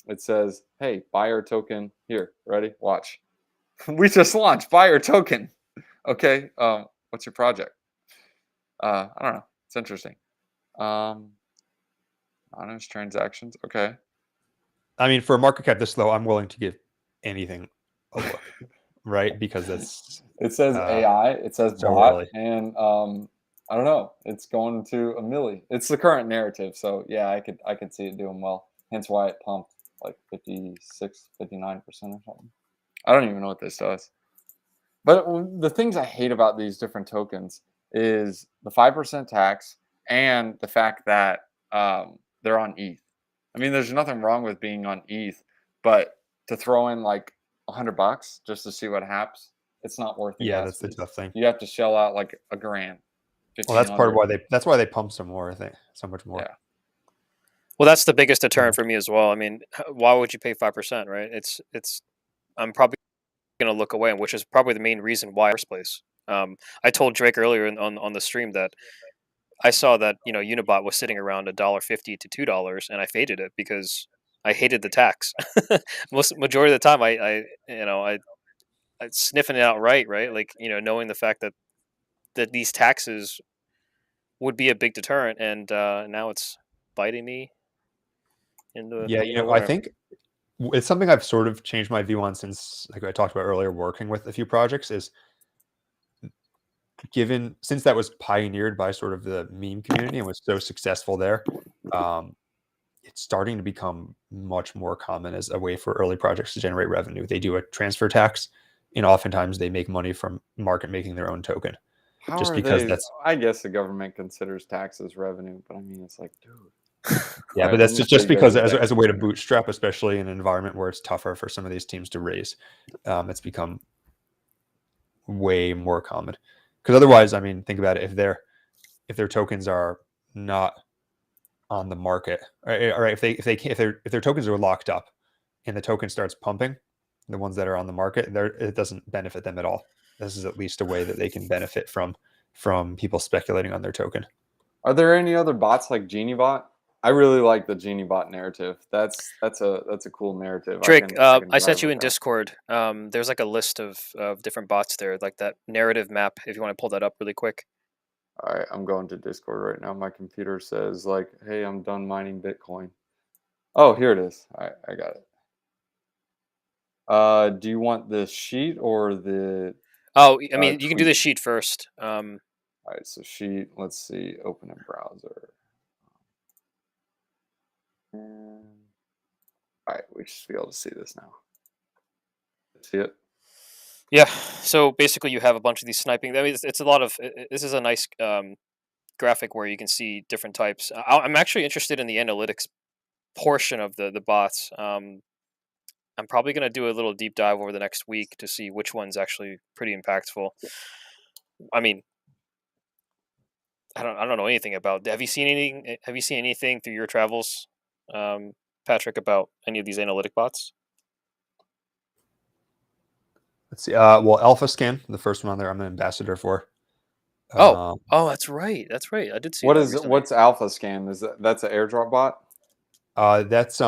It says, "Hey, buy our token here. Ready? Watch. We just launched. Buy our token. Okay. What's your project? I don't know. It's interesting. Anonymous transactions. Okay. I mean, for a market cap this low, I'm willing to give anything a look, right? Because that's It says AI. It says so bot, early. and I don't know. It's going to a milli. It's the current narrative, so yeah, I could see it doing well. Hence why it pumped like 56, 59% or something. I don't even know what this does. But the things I hate about these different tokens is the 5% tax and the fact that they're on ETH. I mean, there's nothing wrong with being on ETH, but to throw in like $100 just to see what happens, it's not worth the Yeah, gas that's the fees. tough thing. You have to shell out like $1,000. Well, that's part of why $1,500. that's why they pump some more. I think so much more. Yeah. Well, that's the biggest deterrent for me as well. I mean, why would you pay 5%, right? I'm probably going to look away, which is probably the main reason why in the first place. I told Drake earlier on the stream that I saw that Unibot was sitting around $1.50 to $2, and I faded it because I hated the tax. Majority of the time, I sniffing it out right, like knowing the fact that these taxes would be a big deterrent, and now it's biting me in the Yeah, I think it's something I've sort of changed my view on since, like I talked about earlier, working with a few projects is since that was pioneered by sort of the meme community and was so successful there, it's starting to become much more common as a way for early projects to generate revenue. They do a transfer tax, and oftentimes they make money from market making their own token. I guess the government considers taxes revenue, but I mean, it's like, dude. Yeah, but that's just because as a way to bootstrap, especially in an environment where it's tougher for some of these teams to raise, it's become way more common. Because otherwise, I mean, think about it: if their tokens are not on the market, or if their tokens are locked up, and the token starts pumping, the ones that are on the market, it doesn't benefit them at all. This is at least a way that they can benefit from people speculating on their token. Are there any other bots like GenieBot? I really like the GenieBot narrative. That's a cool narrative. Drake, I sent drive you with in that. Discord. There's like a list of different bots there, like that narrative map. If you want to pull that up really quick. All right, I'm going to Discord right now. My computer says like, "Hey, I'm done mining Bitcoin." Oh, here it is. All right, I got it. Do you want the sheet or the? Oh, I mean, you can do tweet? the sheet first. All right, so sheet. Let's see. Open in browser. And, all right, we should be able to see this now. See it? Yeah. So basically, you have a bunch of these sniping. I mean, it's a lot of. This is a nice graphic where you can see different types. I'm actually interested in the analytics portion of the bots. I'm probably going to do a little deep dive over the next week to see which one's actually pretty impactful. I mean, I don't know anything about. Have you seen anything? Have you seen anything through your travels, Patrick, about any of these analytic bots? Let's see. Well, Alpha Scan, the first one on there, I'm an ambassador for. Oh, that's right. That's right. I did see. What's Alpha Scan? That's an airdrop bot? That's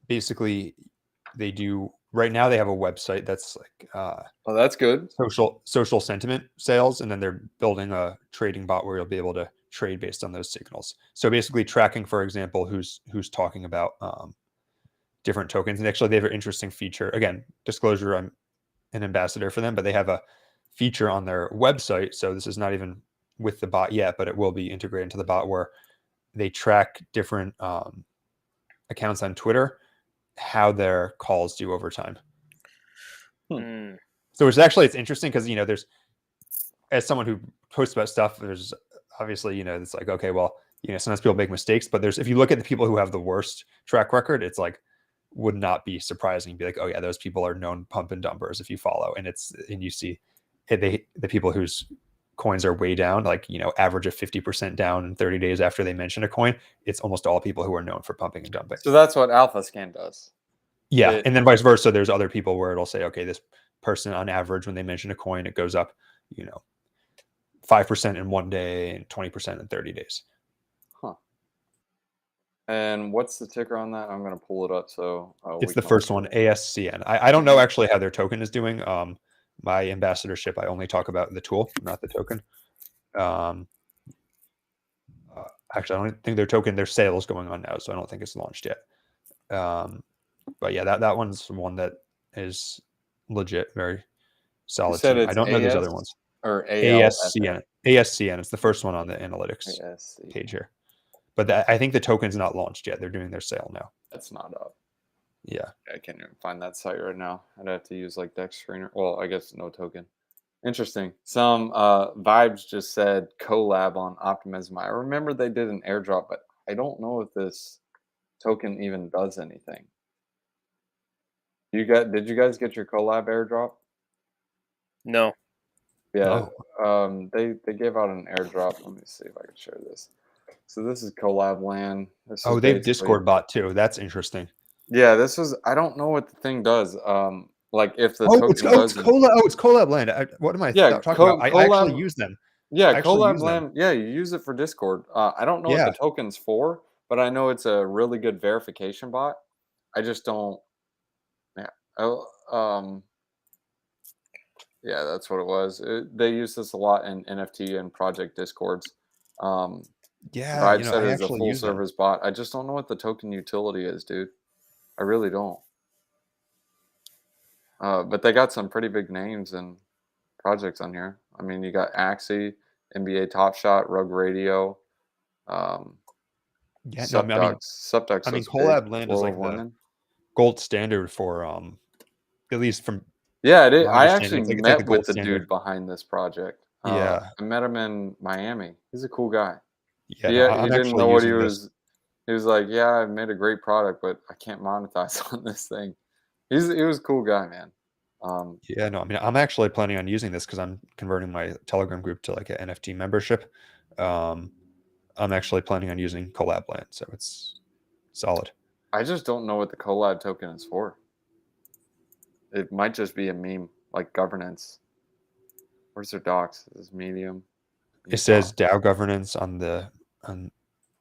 basically they do right now. They have a website that's like Oh, that's good. social sentiment sales, and then they're building a trading bot where you'll be able to trade based on those signals. So basically, tracking, for example, who's talking about different tokens. And actually, they have an interesting feature. Again, disclosure: I'm an ambassador for them, but they have a feature on their website. So this is not even with the bot yet, but it will be integrated into the bot where they track different accounts on Twitter, how their calls do over time. Mm. So it's interesting because there's, as someone who posts about stuff, there's obviously it's like, okay, well, sometimes people make mistakes, but if you look at the people who have the worst track record, it's like would not be surprising. Be like, oh yeah, those people are known pump and dumpers if you follow, and you see the people whose coins are way down, like average of 50% down in 30 days after they mention a coin. It's almost all people who are known for pumping and dumping. So that's what Alpha Scan does. Yeah, and then vice versa. There's other people where it'll say, okay, this person on average, when they mention a coin, it goes up, 5% in one day and 20% in 30 days. Huh. And what's the ticker on that? I'm going to pull it up. So it's the first one, ASCN. I don't know actually how their token is doing. My ambassadorship, I only talk about the tool, not the token. Actually, I don't think their sale is going on now, so I don't think it's launched yet. But yeah, that one's one that is legit, very solid team. I don't know those other ones. Or ASCN. ASCN. It's the first one on the analytics page here. But I think the token's not launched yet. They're doing their sale now. That's not up. Yeah. I can't even find that site right now. I'd have to use like Dex Screener. Well, I guess no token. Interesting. Some Vibes just said collab on Optimism. I remember they did an airdrop, but I don't know if this token even does anything. Did you guys get your collab airdrop? No. Yeah. They gave out an airdrop. Let me see if I can share this. So this is collab land. They have Discord bot too. That's interesting. Yeah, I don't know what the thing does. Like if the token does it's collab land. What am I talking about? I actually use them. Yeah, collab land. Yeah, you use it for Discord. I don't know what the token's for, but I know it's a really good verification bot. I just don't. Yeah. Yeah, that's what it was. They use this a lot in NFT and project Discords. Vibe said it's a full service bot. I just don't know what the token utility is, dude. I really don't. But they got some pretty big names and projects on here. I mean, you got Axie, NBA Top Shot, Rug Radio. Subducks. I mean, collab land is like the gold standard for at least from. Yeah, it is. I actually met with the dude behind this project. I met him in Miami. He's a cool guy. Yeah, he didn't know what he was. He was like, "Yeah, I've made a great product, but I can't monetize on this thing." He was a cool guy, man. I mean, I'm actually planning on using this because I'm converting my Telegram group to like an NFT membership. I'm actually planning on using collab land, so it's solid. I just don't know what the collab token is for. It might just be a meme, like governance. Where's their docs? This is Medium. It says DAO governance on the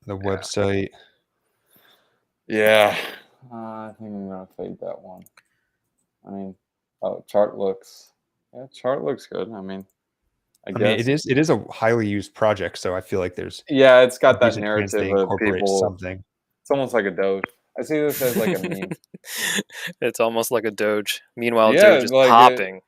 website. Yeah, I think I'm gonna fade that one. I mean, chart looks good. I mean, I guess it is a highly used project, so I feel like there's it's got that narrative of people. Something. It's almost like a Doge. I see this as like a meme. It's almost like a Doge. Meanwhile, Doge is like popping.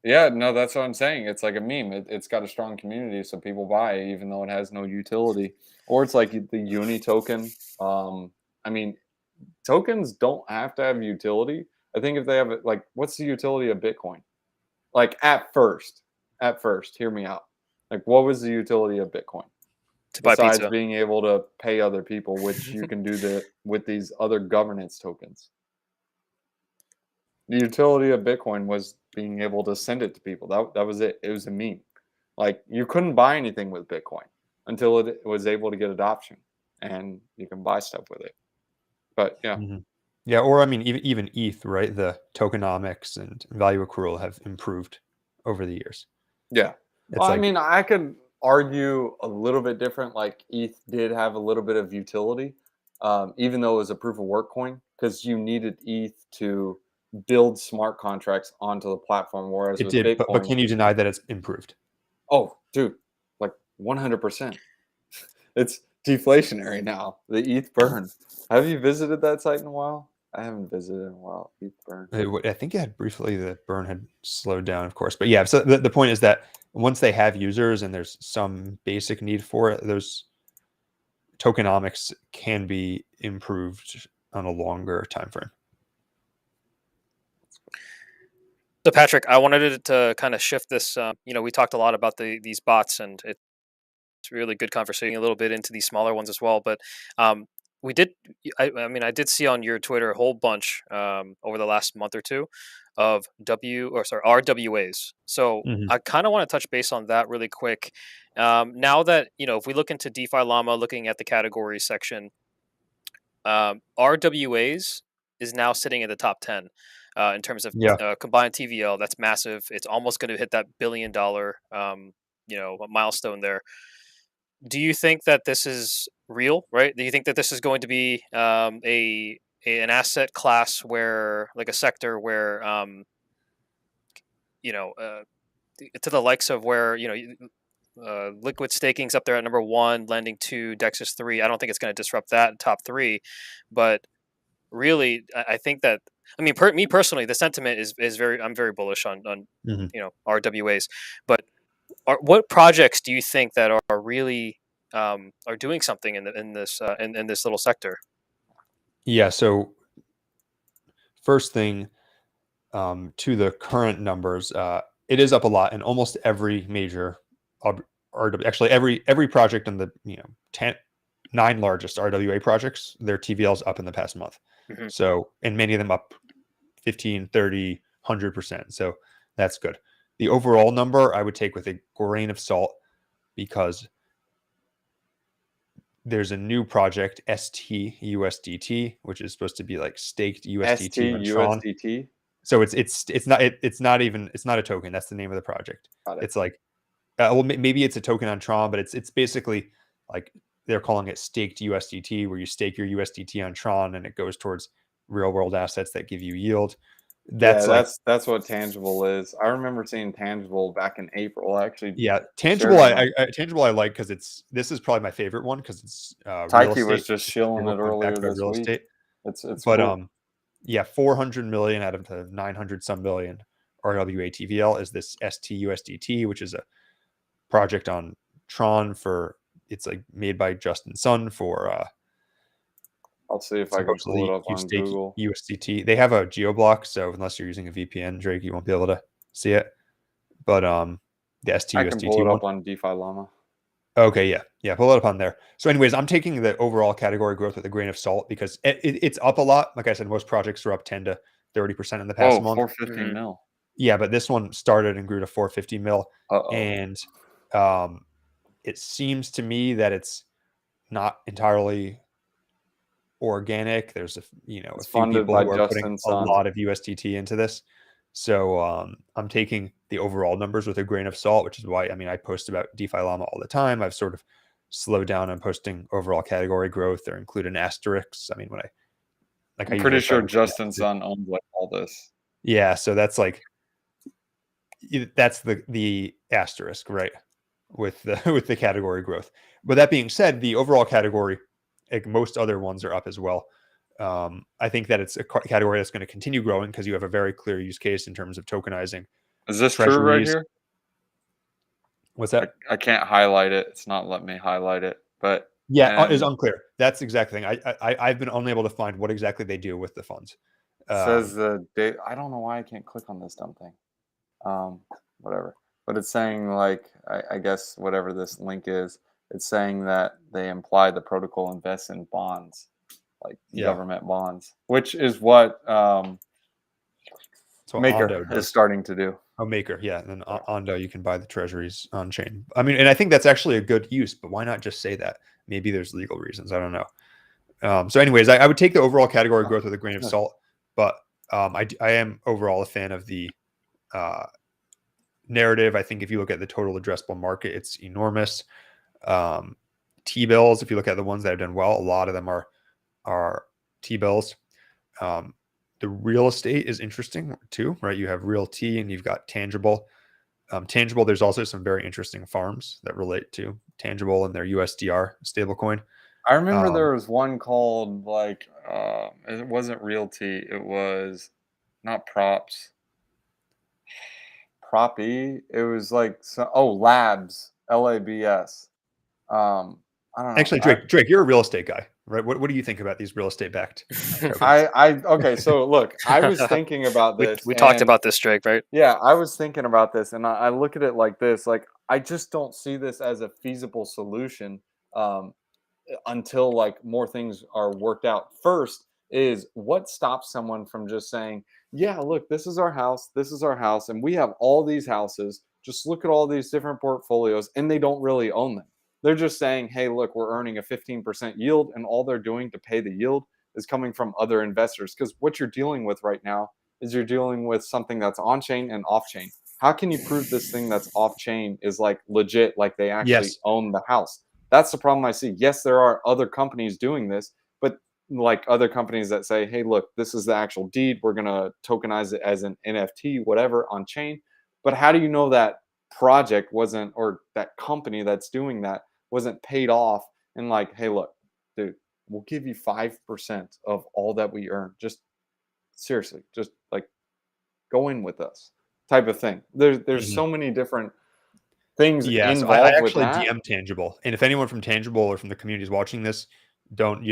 No, that's what I'm saying. It's like a meme. It's got a strong community, so people buy it, even though it has no utility. Or it's like the Uni token. I mean, tokens don't have to have utility. I think if they have it, like, what's the utility of Bitcoin? Like at first, hear me out. Like, what was the utility of Bitcoin? Besides being able to pay other people, which you can do with these other governance tokens. The utility of Bitcoin was being able to send it to people. That was it. It was a meme. Like, you couldn't buy anything with Bitcoin until it was able to get adoption, and you can buy stuff with it. But yeah. Mm-hmm. Yeah, or I mean, even ETH, right? The tokenomics and value accrual have improved over the years. Yeah. Well, I mean, I could argue a little bit different. Like ETH did have a little bit of utility, even though it was a proof of work coin, because you needed ETH to build smart contracts onto the platform. Whereas it did, Bitcoin, but can you deny that it's improved? Oh, dude, like 100%. It's deflationary now. The ETH burn. Have you visited that site in a while? I haven't visited in a while. ETH burn. I think it had briefly, the burn had slowed down, of course. But yeah, so the point is that once they have users and there's some basic need for it, those tokenomics can be improved on a longer time frame. So Patrick, I wanted to kind of shift this. We talked a lot about these bots, and it's really good conversation. A little bit into these smaller ones as well, but we did. I did see on your Twitter a whole bunch over the last month or two of RWAs. So Mhm. I kind of want to touch base on that really quick. Now that if we look into DeFi Llama, looking at the categories section, RWAs is now sitting in the top 10 in terms of Yeah. combined TVL. That's massive. It's almost going to hit that $1 billion milestone there. Do you think that this is real? Right? Do you think that this is going to be an asset class where, like a sector where you know uh, to the likes of where liquid staking's up there at number one, lending two, Dex's three. I don't think it's going to disrupt that top three, but really, I think that me personally, the sentiment is very. I'm very bullish on Mhm. RWAs, but what projects do you think that are really are doing something in this little sector? Yeah. So first thing, to the current numbers, it is up a lot in almost every major actually every project in the 9 largest RWA projects, their TVL's up in the past month. Hmm. So, and many of them up 15, 30, 100%. So that's good. The overall number I would take with a grain of salt because there's a new project, STUSDT, which is supposed to be like staked USDT on Tron. STUSDT. So it's not a token. That's the name of the project. Got it. It's like maybe it's a token on Tron, but it's basically like they're calling it staked USDT, where you stake your USDT on Tron and it goes towards real world assets that give you yield. That's like that's what Tangible is. I remember seeing Tangible back in April. Actually, tangible. shared Tangible I like because this is probably my favorite one because it's real Taiki estate. was just shilling it earlier backed by this real week. estate. It's But cool. 400 million out of the 900 some million RWA TVL is this STUSDT, which is a project on Tron it's like made by Justin Sun for I'll see if I can pull it supposedly up you on stake Google. USDT. They have a geoblock, so unless you're using a VPN, Drake, you won't be able to see it. But the I can pull STUSDT it one. up on DeFi Llama. Okay, yeah, pull it up on there. So, anyways, I'm taking the overall category growth with a grain of salt because it's up a lot. Like I said, most projects are up 10 to 30% in the past Oh, month. 450 Mhm. mil. Yeah, but this one started and grew to 450 mil, Uh-oh. and it seems to me that it's not entirely organic. There's a It's few funded people by who are putting Justin a Sun. lot of USDT into this. So I'm taking the overall numbers with a grain of salt, which is why I post about DeFi Llama all the time. I've sort of slowed down on posting overall category growth or include an asterisk. I I'm pretty usually try sure to Justin Sun owns like all this. Yeah, so that's the asterisk, right? With the with the category growth. But that being said, the overall category, like most other ones, are up as well. I think that it's a category that's going to continue growing because you have a very clear use case in terms of tokenizing Is this true right treasuries. here? What's that? I can't highlight it. It's not letting me highlight it. But Yeah, it's unclear. That's exactly the thing. I've been unable to find what exactly they do with the funds. it says the date. I don't know why I can't click on this dumb thing. Whatever. But it's saying like I guess whatever this link is, it's saying that they imply the protocol invests in bonds, like government bonds, which is what So Maker Ondo does. is starting to do. Oh, Maker, yeah. And then Ondo, you can buy the treasuries on chain. And I think that's actually a good use, but why not just say that? Maybe there's legal reasons. I don't know. So anyways, I would take the overall category growth with a grain of salt, but I am overall a fan of the narrative. I think if you look at the total addressable market, it's enormous. T-bills, if you look at the ones that have done well, a lot of them are T-bills. The real estate is interesting too, right? You have real T and you've got tangible. Tangible, there's also some very interesting farms that relate to tangible and their USDR stablecoin. I remember there was one called like it wasn't Realty, it was not Props. Proppy. It was like Labs, LABS. I don't know. Actually, Drake, you're a real estate guy. right? What do you think about these real estate backed tokens? Okay, so look, I was thinking about we this. we talked and about this, Drake, right? Yeah, I was thinking about this, and I look at it like this: like, I just don't see this as a feasible solution um, until like more things are worked out. First is what stops someone from just saying, "Yeah, look, this is our house, and we have all these houses. Just look at all these different portfolios," and they don't really own them. They're just saying, "Hey, look, we're earning a 15% yield," and all they're doing to pay the yield is coming from other investors. Because what you're dealing with right now is you're dealing with something that's on chain and off chain. How can you prove this thing that's off chain is like legit, like they actually Yes. own the house? That's the problem I see. Yes, there are other companies doing this, but like other companies that say, hey, look, this is the actual deed. We're going to tokenize it as an NFT, whatever, on chain. But how do you know that project wasn't, or that company that's doing that wasn't paid off and like, hey, look, dude, we'll give you 5% of all that we earn. Just seriously, just like go in with us type of thing. There's Mhm. so many different things Yeah, so I involved with actually that. DM Tangible, and if anyone from Tangible or from the community is watching this, don't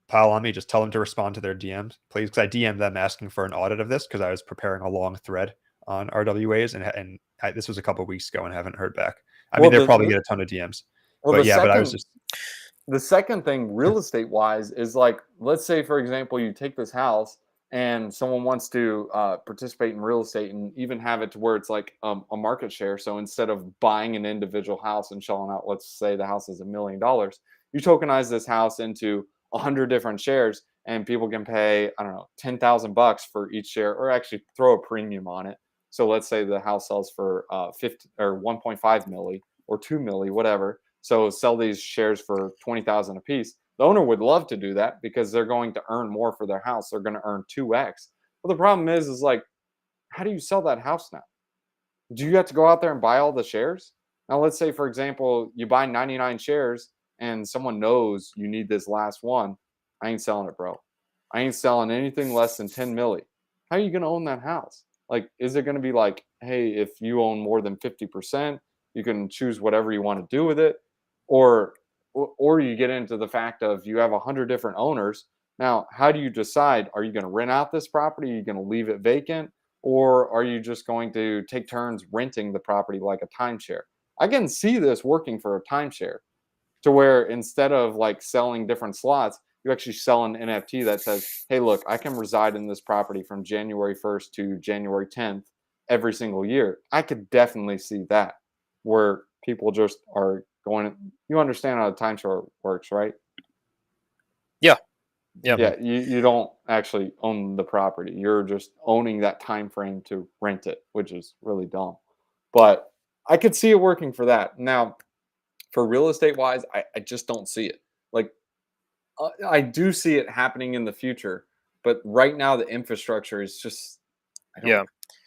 pile on me. Just tell them to respond to their DMs, please, because I DM'd them asking for an audit of this because I was preparing a long thread on RWAs, and this was a couple of weeks ago and haven't heard back. I mean, Well, they'll probably get a ton of DMs, well, but yeah, but I was just the second thing real estate wise is like, let's say for example you take this house and someone wants to participate in real estate and even have it to where it's like a market share. So instead of buying an individual house and shelling out, let's say the house is $1 million, you tokenize this house into 100 different shares, and people can pay, I don't know, $10,000 for each share, or actually throw a premium on it. So let's say the house sells for 50 or 1.5 milli or 2 milli, whatever. So sell these shares for 20,000 a piece. The owner would love to do that because they're going to earn more for their house. They're going to earn 2x. But the problem is like, how do you sell that house now? Do you have to go out there and buy all the shares? Now, let's say, for example, you buy 99 shares and someone knows you need this last one. I ain't selling it, bro. I ain't selling anything less than 10 milli. How are you going to own that house? Like, is it going to be like, hey, if you own more than 50%, you can choose whatever you want to do with it? Or you get into the fact of you have 100 different owners. Now, how do you decide? Are you going to rent out this property? Are you going to leave it vacant? Or are you just going to take turns renting the property like a timeshare? I can see this working for a timeshare, to where instead of like selling different slots, you actually sell an NFT that says, hey, look, I can reside in this property from January 1st to January 10th every single year. I could definitely see that, where people just are going, you understand how the timeshare works, right? Yeah. Yeah. Yeah, you don't actually own the property. You're just owning that time frame to rent it, which is really dumb. But I could see it working for that. Now, for real estate wise, I just don't see it. Like, I do see it happening in the future, but right now the infrastructure is just, I don't Yeah.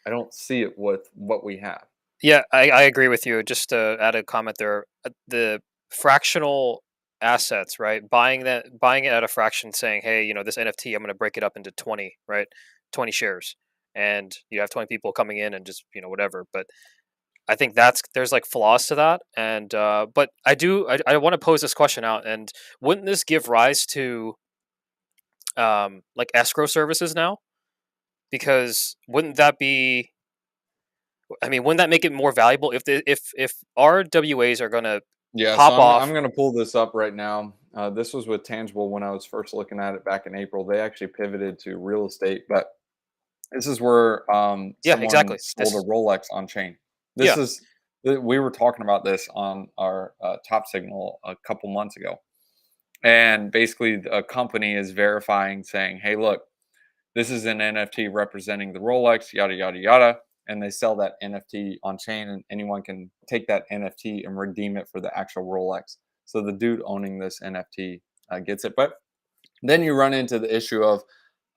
I don't see it with what we have. Yeah, I agree with you. Just to add a comment there, the fractional assets, right? Buying it at a fraction, saying, "Hey, this NFT, I'm going to break it up into 20, right? 20 shares." And you have 20 people coming in and just, whatever. But I think there's like flaws to that. And but I want to pose this question out, and wouldn't this give rise to like escrow services now? Because wouldn't that be, I mean, wouldn't that make it more valuable if RWAs are gonna Yeah, so pop I'm off? going to pull this up right now. This was with Tangible when I was first looking at it back in April. They actually pivoted to real estate, but this is where Yeah, someone exactly. sold a This, Rolex on chain. This yeah, is we were talking about this on our top signal a couple months ago, and basically a company is verifying, saying, "Hey, look, this is an NFT representing the Rolex, yada yada yada." And they sell that NFT on chain, and anyone can take that NFT and redeem it for the actual Rolex. So the dude owning this NFT gets it. But then you run into the issue of,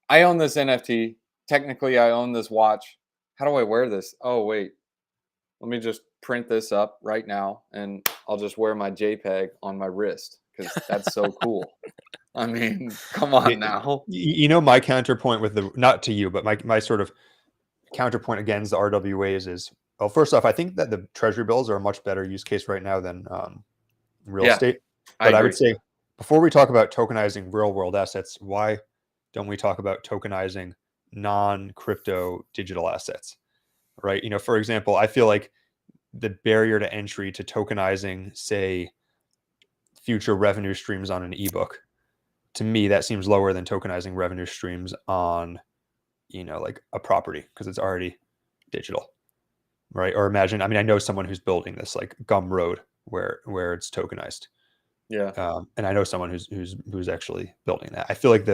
I own this NFT. Technically, I own this watch. How do I wear this? Oh, wait. Let me just print this up right now and I'll just wear my JPEG on my wrist because that's so cool. I mean, come on now. My counterpoint with the, not to you, but my sort of counterpoint against the RWAs is, well, first off, I think that the treasury bills are a much better use case right now than real Yeah, estate. I But I would agree. say before we talk about tokenizing real world assets, why don't we talk about tokenizing non-crypto digital assets, right? For example, I feel like the barrier to entry to tokenizing, say, future revenue streams on an ebook, to me, that seems lower than tokenizing revenue streams on, like a property, because it's already digital, right? Or imagine, I know someone who's building this, like Gumroad, where it's tokenized. Yeah. And I know someone who's actually building that. I feel like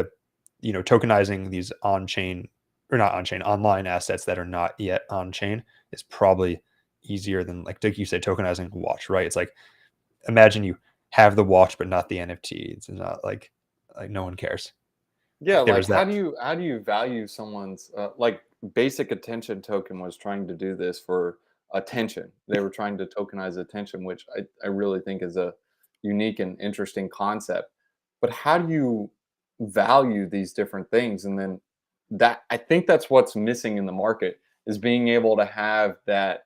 tokenizing these online assets that are not yet on chain is probably easier than, like you said, tokenizing a watch, right? It's like, imagine you have the watch but not the NFT. It's not like no one cares. Yeah, like There's how that. do you value someone's like basic attention token was trying to do this for attention. They were trying to tokenize attention, which I really think is a unique and interesting concept. But how do you value these different things? And then that I think that's what's missing in the market is being able to have that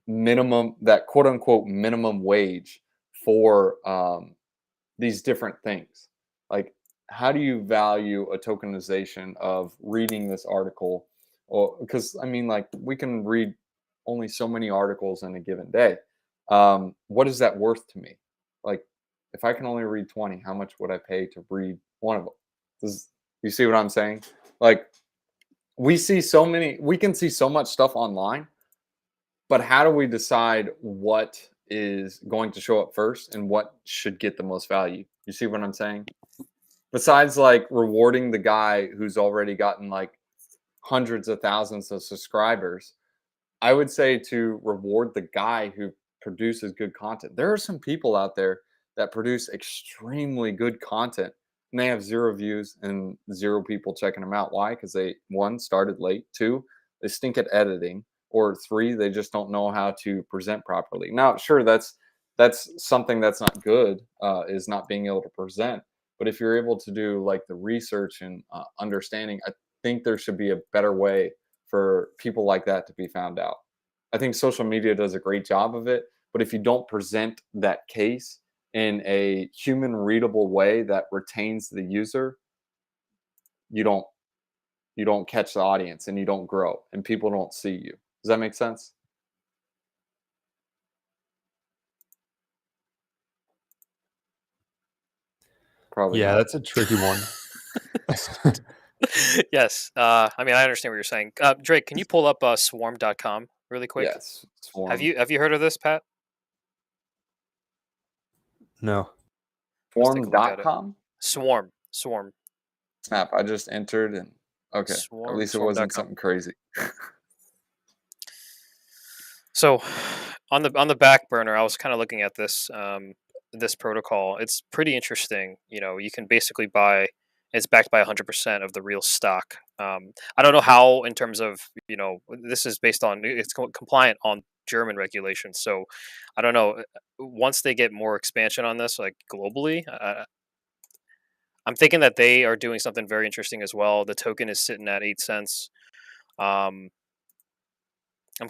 minimum, that quote unquote minimum wage for these different things. Like, how do you value a tokenization of reading this article? Or because like we can read only so many articles in a given day. What is that worth to me? Like, if I can only read 20, how much would I pay to read one of them? You see what I'm saying? Like, we can see so much stuff online, but how do we decide what is going to show up first and what should get the most value? You see what I'm saying? Besides, like, rewarding the guy who's already gotten like hundreds of thousands of subscribers, I would say to reward the guy who produces good content. There are some people out there that produce extremely good content and they have 0 views and 0 people checking them out. Why? Because they, 1, started late, 2, they stink at editing, or 3, they just don't know how to present properly. Now, sure, that's something that's not good, is not being able to present. But if you're able to do like the research and understanding, I think there should be a better way for people like that to be found out. I think social media does a great job of it, but if you don't present that case in a human readable way that retains the user, you don't catch the audience and you don't grow and people don't see you. Does that make sense? Probably Yeah, not. that's a tricky one. Yes. I understand what you're saying. Drake, can you pull up swarm.com really quick? Yes. Swarm. Have you heard of this, Pat? No. Let's take a look at it. Swarm.com? Swarm. Snap. I just entered and okay. At least it wasn't Swarm.com. something crazy. So, on the back burner, I was kind of looking at this this protocol. It's pretty interesting. You can basically buy. It's backed by 100% of the real stock. I don't know how, in terms of this is based on it's compliant on German regulations. So, I don't know. Once they get more expansion on this, like globally, I'm thinking that they are doing something very interesting as well. The token is sitting at 8 cents. I'm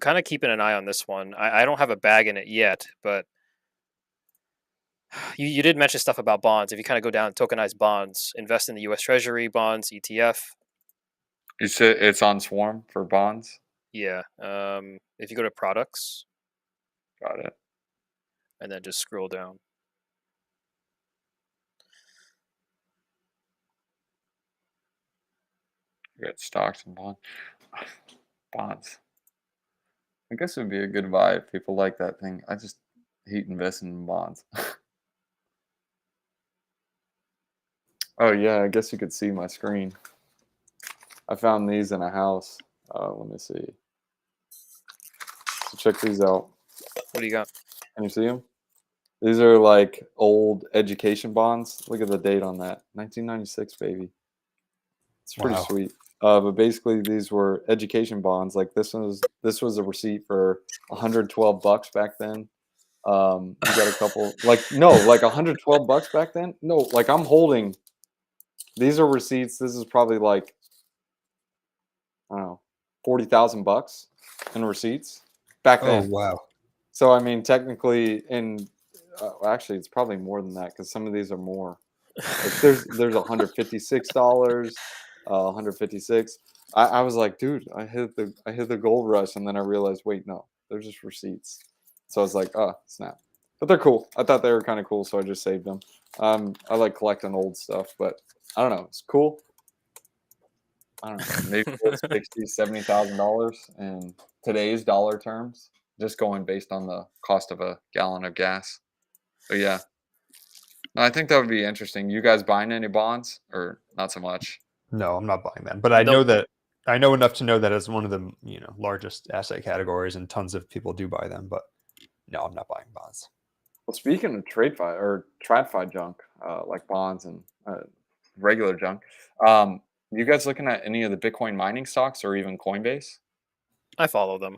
kind of keeping an eye on this one. I don't have a bag in it yet, but you did mention stuff about bonds. If you kind of go down tokenized bonds, invest in the U.S. Treasury bonds, ETF. You said it's on Swarm for bonds? Yeah. If you go to products. Got it. And then just scroll down. You got stocks and bonds. Bonds. I guess it would be a good buy if people like that thing. I just hate investing in bonds. Oh yeah, I guess you could see my screen. I found these in a house. Let me see. So check these out. What do you got? Can you see them? These are like old education bonds. Look at the date on that. 1996, baby. It's pretty Wow. sweet. But basically, these were education bonds. Like this was a receipt for $112 back then. You got a couple, like $112 back then. No, like I'm holding. These are receipts. This is probably like, I don't know, $40,000 in receipts back then. Oh wow. So technically, in actually, it's probably more than that because some of these are more. Like there's $156, 156. I was like, dude, I hit the gold rush, and then I realized, wait, no, they're just receipts. So I was like, oh, snap. But they're cool. I thought they were kind of cool, so I just saved them. I like collecting old stuff, but I don't know. It's cool. I don't know, maybe worth $60,000-$70,000 in today's dollar terms, just going based on the cost of a gallon of gas. But yeah, no, I think that would be interesting. You guys buying any bonds or not so much? No, I'm not buying them, but I know that I know enough to know that it's one of the largest asset categories, and tons of people do buy them. But no, I'm not buying bonds. Well, speaking of TradFi junk, like bonds and regular junk, you guys looking at any of the Bitcoin mining stocks or even Coinbase? I follow them.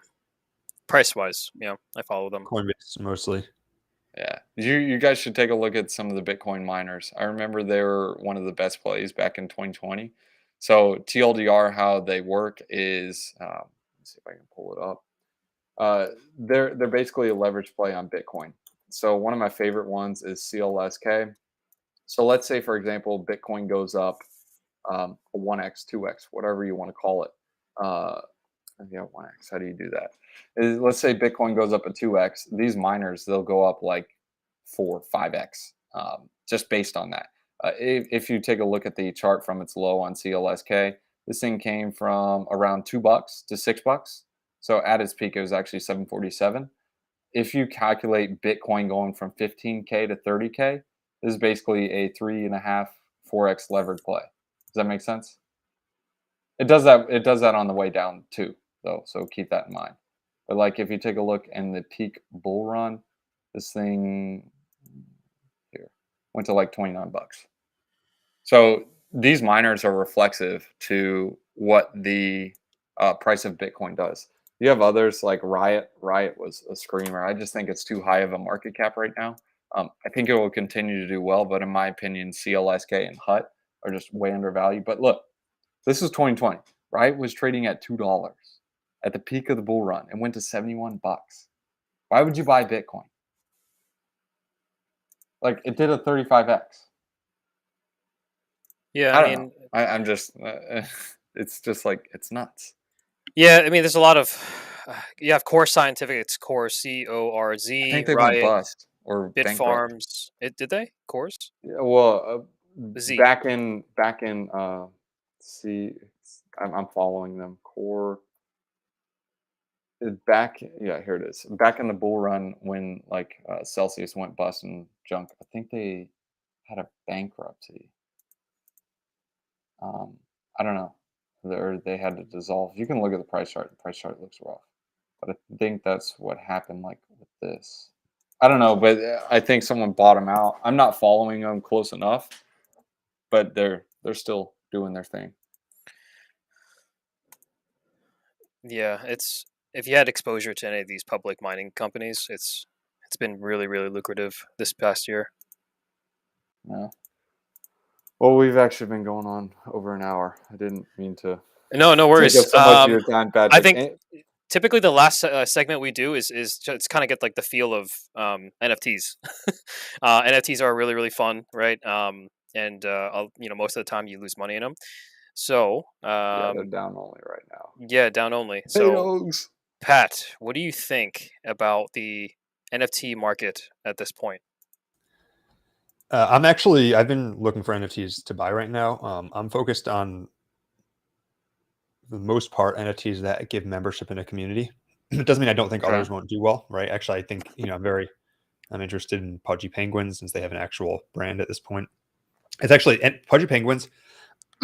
Price wise, I follow them. Coinbase mostly. Yeah, you guys should take a look at some of the Bitcoin miners. I remember they were one of the best plays back in 2020. So TLDR, how they work is, let's see if I can pull it up. They're basically a leverage play on Bitcoin. So one of my favorite ones is CLSK. So let's say, for example, Bitcoin goes up 1x, 2x, whatever you want to call it. Yeah, 1x. How do you do that? Let's say Bitcoin goes up a 2x. These miners, they'll go up like 4, 5x, just based on that. If you take a look at the chart from its low on CLSK, this thing came from around $2 to $6. So at its peak, it was actually 747. If you calculate Bitcoin going from 15K to 30K, this is basically a 3.5, 4x levered play. Does that make sense? It does that. It does that on the way down too, though. So keep that in mind. But like if you take a look in the peak bull run, this thing here went to like $29. So these miners are reflexive to what the price of Bitcoin does. You have others like Riot. Riot was a screamer. I just think it's too high of a market cap right now. I think it will continue to do well, but in my opinion, CLSK and HUT are just way undervalued. But look, this is 2020. Riot was trading at $2 at the peak of the bull run and went to $71. Why would you buy Bitcoin? Like it did a 35x. Yeah, I don't know. I'm just, it's just like, it's nuts. Yeah, I mean, there's a lot of, you have Core Scientific, it's Core, CORZ, I think they went Riot, bust or bankrupt. Bitfarms. Did they? Cores? Yeah, well, Z. back in, see, I'm following them. Core. Yeah, here it is. Back in the bull run when like Celsius went bust and junk, I think they had a bankruptcy. I don't know. Or they had to dissolve. You can look at the price chart. The price chart looks rough. But I think that's what happened like with this. I don't know, but I think someone bought them out. I'm not following them close enough, but they're still doing their thing. Yeah, if you had exposure to any of these public mining companies, it's been really, really lucrative this past year. Yeah. Well, we've actually been going on over an hour. I didn't mean to. No worries. Take up so much of your time, Patrick. I think typically the last segment we do is just kind of get like the feel of NFTs. NFTs are really, really fun, right? And most of the time you lose money in them. So yeah, they're down only right now. Yeah, down only. So Pat, what do you think about the NFT market at this point? I've been looking for NFTs to buy right now. I'm focused on, for the most part, NFTs that give membership in a community. It doesn't mean I don't think others won't do well, right? Actually, I think, I'm interested in Pudgy Penguins since they have an actual brand at this point. It's actually, Pudgy Penguins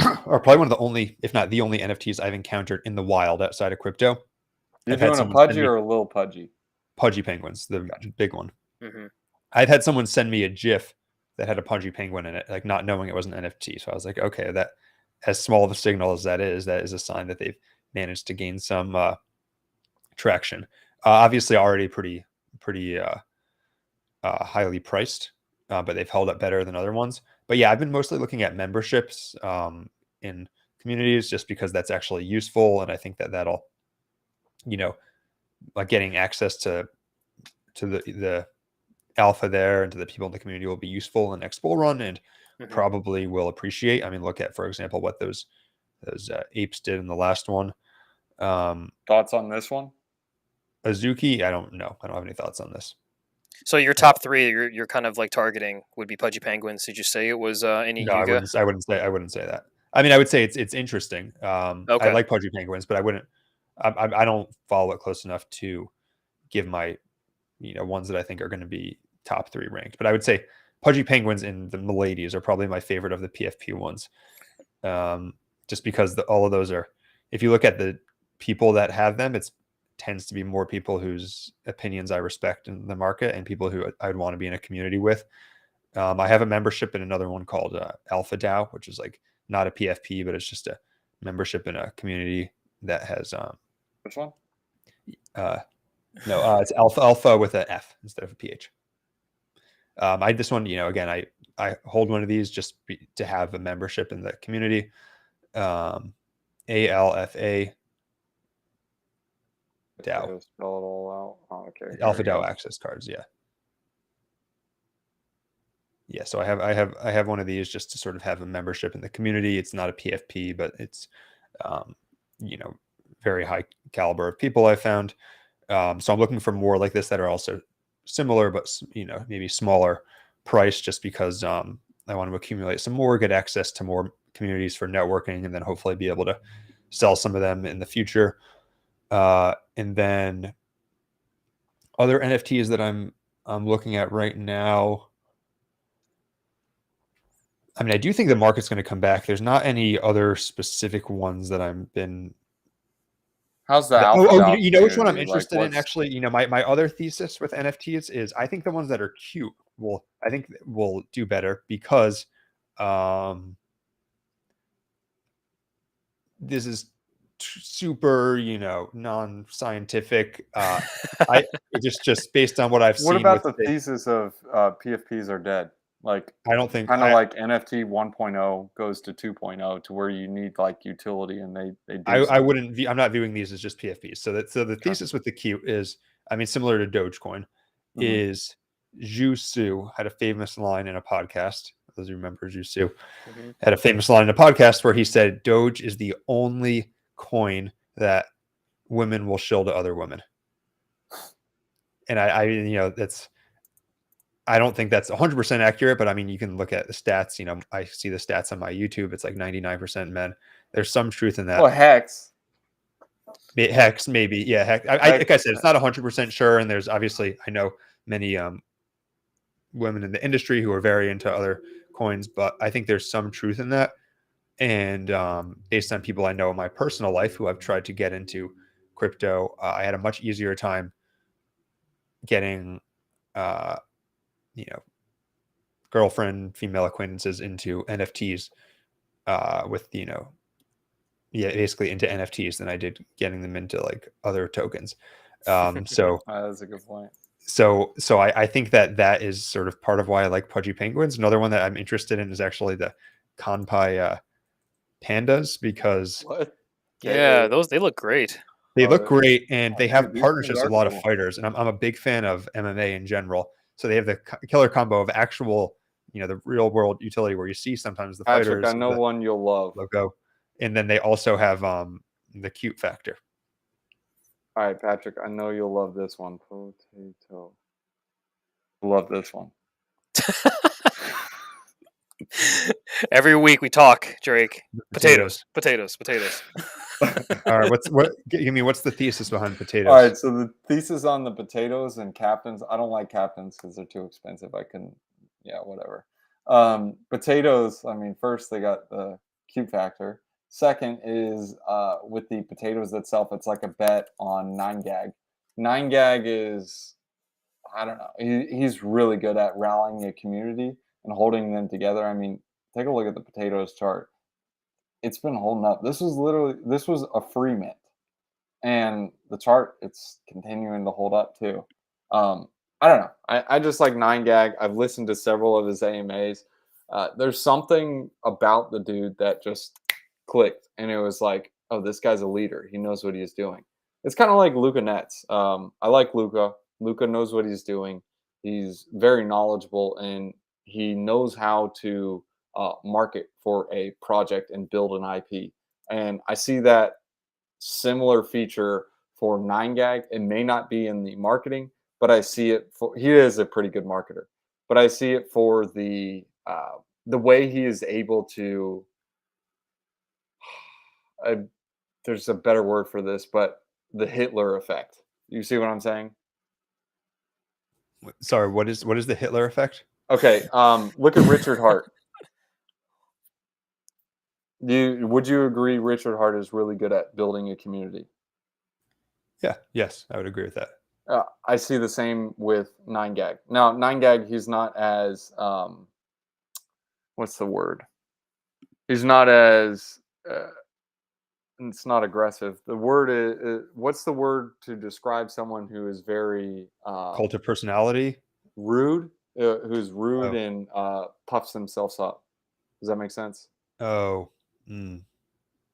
are probably one of the only, if not the only NFTs I've encountered in the wild outside of crypto. You're doing a Pudgy or a little Pudgy? Pudgy Penguins, the big one. Mm-hmm. I've had someone send me a GIF that had a Pudgy Penguin in it, like not knowing it was an NFT. So I was like, okay, that, as small of a signal as that is a sign that they've managed to gain some traction. Obviously, already pretty highly priced, but they've held up better than other ones. But yeah, I've been mostly looking at memberships in communities just because that's actually useful, and I think that'll, like getting access to the alpha there and to the people in the community will be useful in the next bull run and probably will appreciate. I mean, look at, for example, what those apes did in the last one. Thoughts on this one? Azuki, I don't know. I don't have any thoughts on this. So your top three, you're kind of like targeting would be Pudgy Penguins. Did you say it was any No, Yuga? I wouldn't say that. I mean, I would say it's interesting. I like Pudgy Penguins, but I don't follow it close enough to give my, ones that I think are going to be top 3 ranked. But I would say Pudgy Penguins and the Miladies are probably my favorite of the PFP ones. Just because all of those are, if you look at the people that have them, it tends to be more people whose opinions I respect in the market and people who I'd want to be in a community with. I have a membership in another one called Alpha DAO, which is like not a PFP, but it's just a membership in a community that has which one? No, it's alpha with an F instead of a PH. This one, again, I hold one of these just to have a membership in the community. ALFA DAO. Spell it all out. Oh, okay. Alpha DAO access cards, yeah. Yeah, so I have one of these just to sort of have a membership in the community. It's not a PFP, but it's very high caliber of people I found. So I'm looking for more like this that are also similar, but maybe smaller price, just because I want to accumulate some more, get access to more communities for networking, and then hopefully be able to sell some of them in the future. And then other NFTs that I'm looking at right now. I mean, I do think the market's going to come back. There's not any other specific ones that I've been. How's the alpha? You know which one I'm interested in? Actually, my other thesis with NFTs is I think the ones that are cute will do better because this is super, non-scientific. I just based on what I've seen. What about the thesis of PFPs are dead? Like, I don't think kind of like NFT 1.0 goes to 2.0 to where you need like utility, and they do. I'm not viewing these as just PFPs. So the thesis with the cute is, I mean, similar to Dogecoin, is Zhu Su had a famous line in a podcast. Those who remember Zhu Su had a famous line in a podcast where he said, "Doge is the only coin that women will shill to other women." And I don't think that's 100% accurate, but I mean, you can look at the stats. I see the stats on my YouTube. It's like 99% men. There's some truth in that. Well, Hex, maybe. Yeah. Hex. Like I said, it's not 100% sure. And there's obviously, I know many women in the industry who are very into other coins, but I think there's some truth in that. And based on people I know in my personal life who I've tried to get into crypto, I had a much easier time getting, girlfriend, female acquaintances into NFTs with, basically into NFTs than I did getting them into like other tokens. So that's a good point. So I think that is sort of part of why I like Pudgy Penguins. Another one that I'm interested in is actually the Kanpai pandas, because they look great. They look great, and they have partnerships with a lot of fighters. And I'm a big fan of MMA in general. So they have the killer combo of actual, the real world utility where you see sometimes the Patrick, fighters. I know one you'll love. Logo. And then they also have the cute factor. All right, Patrick, I know you'll love this one. Potato. Love this one. Every week we talk, Drake. Potatoes. All right, what's the thesis behind potatoes? All right, so the thesis on the potatoes and captains. I don't like captains because they're too expensive. Whatever. Potatoes. I mean, first they got the cute factor. Second is with the potatoes itself, it's like a bet on 9gag. 9gag is, I don't know, he's really good at rallying a community and holding them together. I mean, take a look at the potatoes chart. It's been holding up. This was a free mint, and the chart, it's continuing to hold up too. I don't know. I just like 9gag. I've listened to several of his AMAs. There's something about the dude that just clicked, and it was like, oh, this guy's a leader. He knows what he's doing. It's kind of like Luca Nets. I like Luca. Luca knows what he's doing. He's very knowledgeable, and he knows how to market for a project and build an IP. And I see that similar feature for 9gag. It may not be in the marketing, but I see it for, he is a pretty good marketer, but I see it for the way he is able to, there's a better word for this, but the Hitler effect. You see what I'm saying? Sorry, what is the Hitler effect? Okay, look at Richard Hart. Would you agree Richard Hart is really good at building a community? Yeah, yes, I would agree with that. I see the same with 9gag. Now, 9gag, he's not as what's the word? He's not as it's not aggressive. The word is what's the word to describe someone who is very Cult of personality, rude, who's rude Oh. and puffs themselves up. Does that make sense? Oh,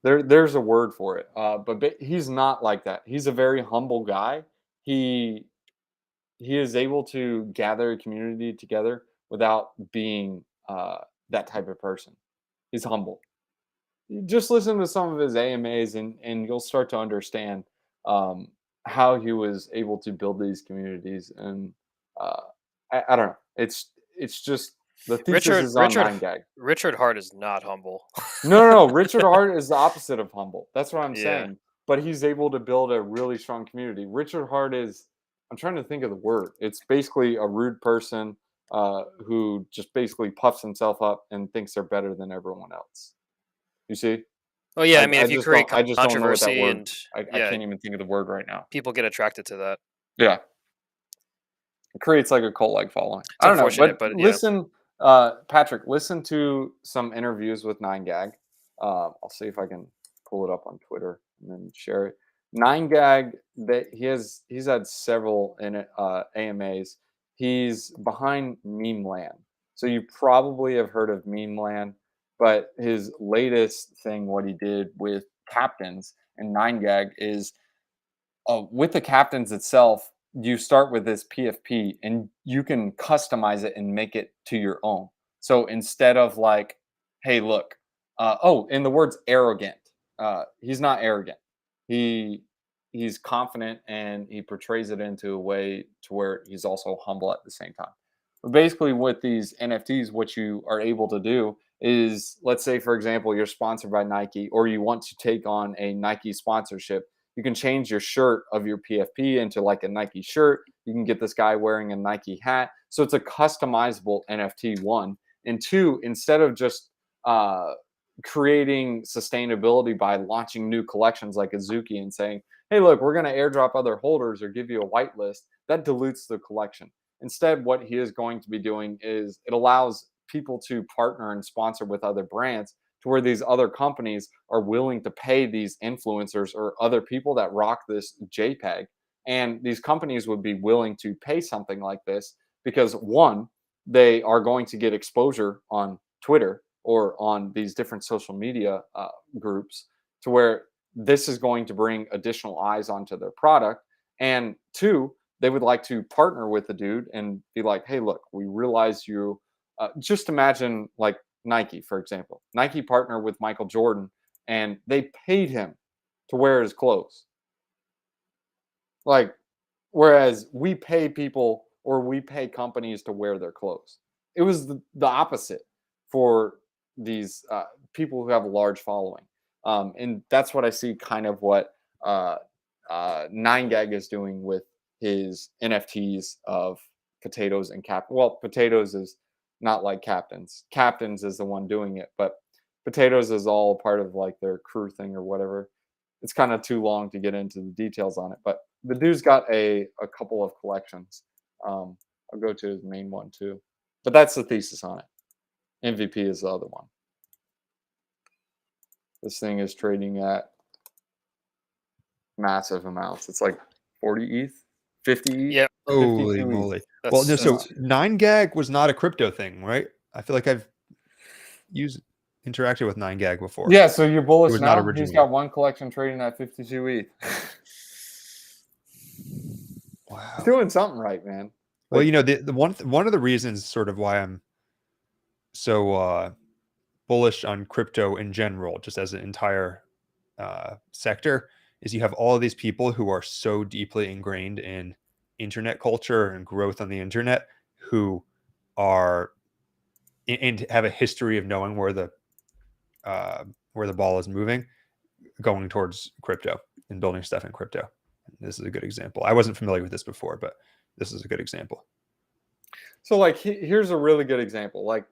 There's a word for it, but he's not like that. He's a very humble guy. He is able to gather a community together without being that type of person. He's humble. You just listen to some of his AMAs, and you'll start to understand how he was able to build these communities. And I don't know. It's just the thesis is on 9gag. Richard Hart is not humble. No. Richard Hart is the opposite of humble. That's what I'm Yeah. saying. But he's able to build a really strong community. Richard Hart is, I'm trying to think of the word. It's basically a rude person who just basically puffs himself up and thinks they're better than everyone else. You see? Oh yeah, I mean, if you create I just don't know what that controversy word. and I can't even think of the word right now. people get attracted to that. Yeah. It creates like a cult-like following. It's I don't know, unfortunate, but yeah. listen, Patrick, listen to some interviews with 9gag. I'll see if I can pull it up on Twitter and then share it. 9gag, he's had several AMAs. He's behind Meme Land, so you probably have heard of Meme Land. But his latest thing, what he did with captains and 9gag, is with the captains itself. You start with this PFP, and you can customize it and make it to your own. So instead of like, hey, look, in the words arrogant, he's not arrogant. He's confident, and he portrays it into a way to where he's also humble at the same time. But basically, with these NFTs, what you are able to do is, let's say, for example, you're sponsored by Nike, or you want to take on a Nike sponsorship. You can change your shirt of your PFP into like a Nike shirt. You can get this guy wearing a Nike hat. So it's a customizable NFT, one. And two, instead of just creating sustainability by launching new collections like Azuki and saying, hey, look, we're going to airdrop other holders or give you a whitelist, that dilutes the collection. Instead, what he is going to be doing is it allows people to partner and sponsor with other brands, to where these other companies are willing to pay these influencers or other people that rock this JPEG. And these companies would be willing to pay something like this because, one, they are going to get exposure on Twitter or on these different social media groups, to where this is going to bring additional eyes onto their product. And two, they would like to partner with the dude and be like, hey, look, we realize you, just imagine like Nike, for example. Nike partnered with Michael Jordan, and they paid him to wear his clothes. Like, whereas we pay people or we pay companies to wear their clothes. It was the opposite for these people who have a large following. And that's what I see kind of what 9gag is doing with his NFTs of Potatoes and Cap. Well, Potatoes is not like Captains. Captains is the one doing it, but Potatoes is all part of like their crew thing or whatever. It's kind of too long to get into the details on it, but the dude's got a couple of collections. I'll go to his main one too, but that's the thesis on it. MVP is the other one. This thing is trading at massive amounts. It's like 40 ETH, 50 ETH. Yeah. Holy moly. Well, no, so 9gag was not a crypto thing, right? I feel like I've interacted with 9gag before. Yeah, so you're bullish was not now. He's originally. got one collection trading at 52 ETH. Wow. He's doing something right, man. Well, the one of the reasons sort of why I'm so bullish on crypto in general, just as an entire sector, is you have all of these people who are so deeply ingrained in internet culture and growth on the internet, who are and have a history of knowing where the ball is moving, going towards crypto and building stuff in crypto. This is a good example. I wasn't familiar with this before, but this is a good example. So like here's a really good example. Like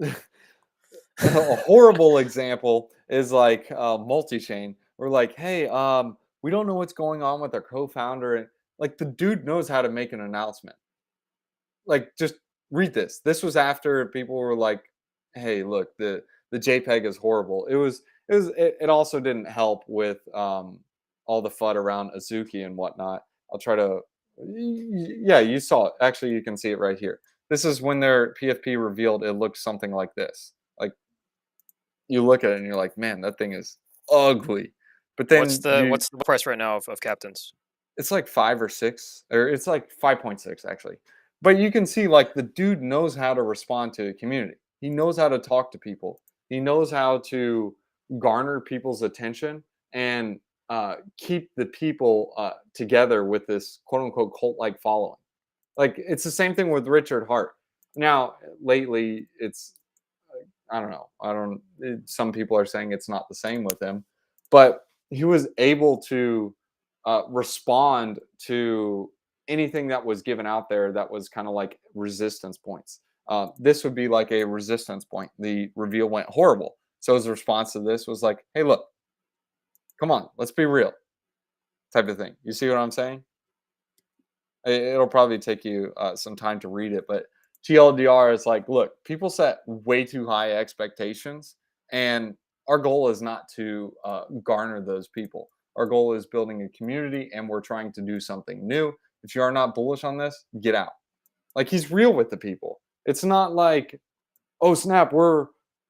a horrible example is like multi-chain. We're like, hey, we don't know what's going on with our co-founder, and like the dude knows how to make an announcement. Like, just read this. This was after people were like, hey, look, the JPEG is horrible. It also didn't help with all the FUD around Azuki and whatnot. I'll try to, yeah, you saw it. Actually, you can see it right here. This is when their PFP revealed. It looked something like this. Like, you look at it and you're like, man, that thing is ugly. But then what's the price right now of captains? It's like 5 or 6, or it's like 5.6 actually. But you can see like the dude knows how to respond to a community. He knows how to talk to people. He knows how to garner people's attention and keep the people together with this quote unquote cult-like following. Like, it's the same thing with Richard Hart. Now, lately, it's, I don't know. Some people are saying it's not the same with him, but he was able to respond to anything that was given out there that was kind of like resistance points. This would be like a resistance point. The reveal went horrible. So his response to this was like, hey, look, come on, let's be real, type of thing. You see what I'm saying? It'll probably take you some time to read it, but TLDR is like, look, people set way too high expectations, and our goal is not to garner those people. Our goal is building a community, and we're trying to do something new. If you are not bullish on this, get out. Like, he's real with the people. It's not like, oh snap, we're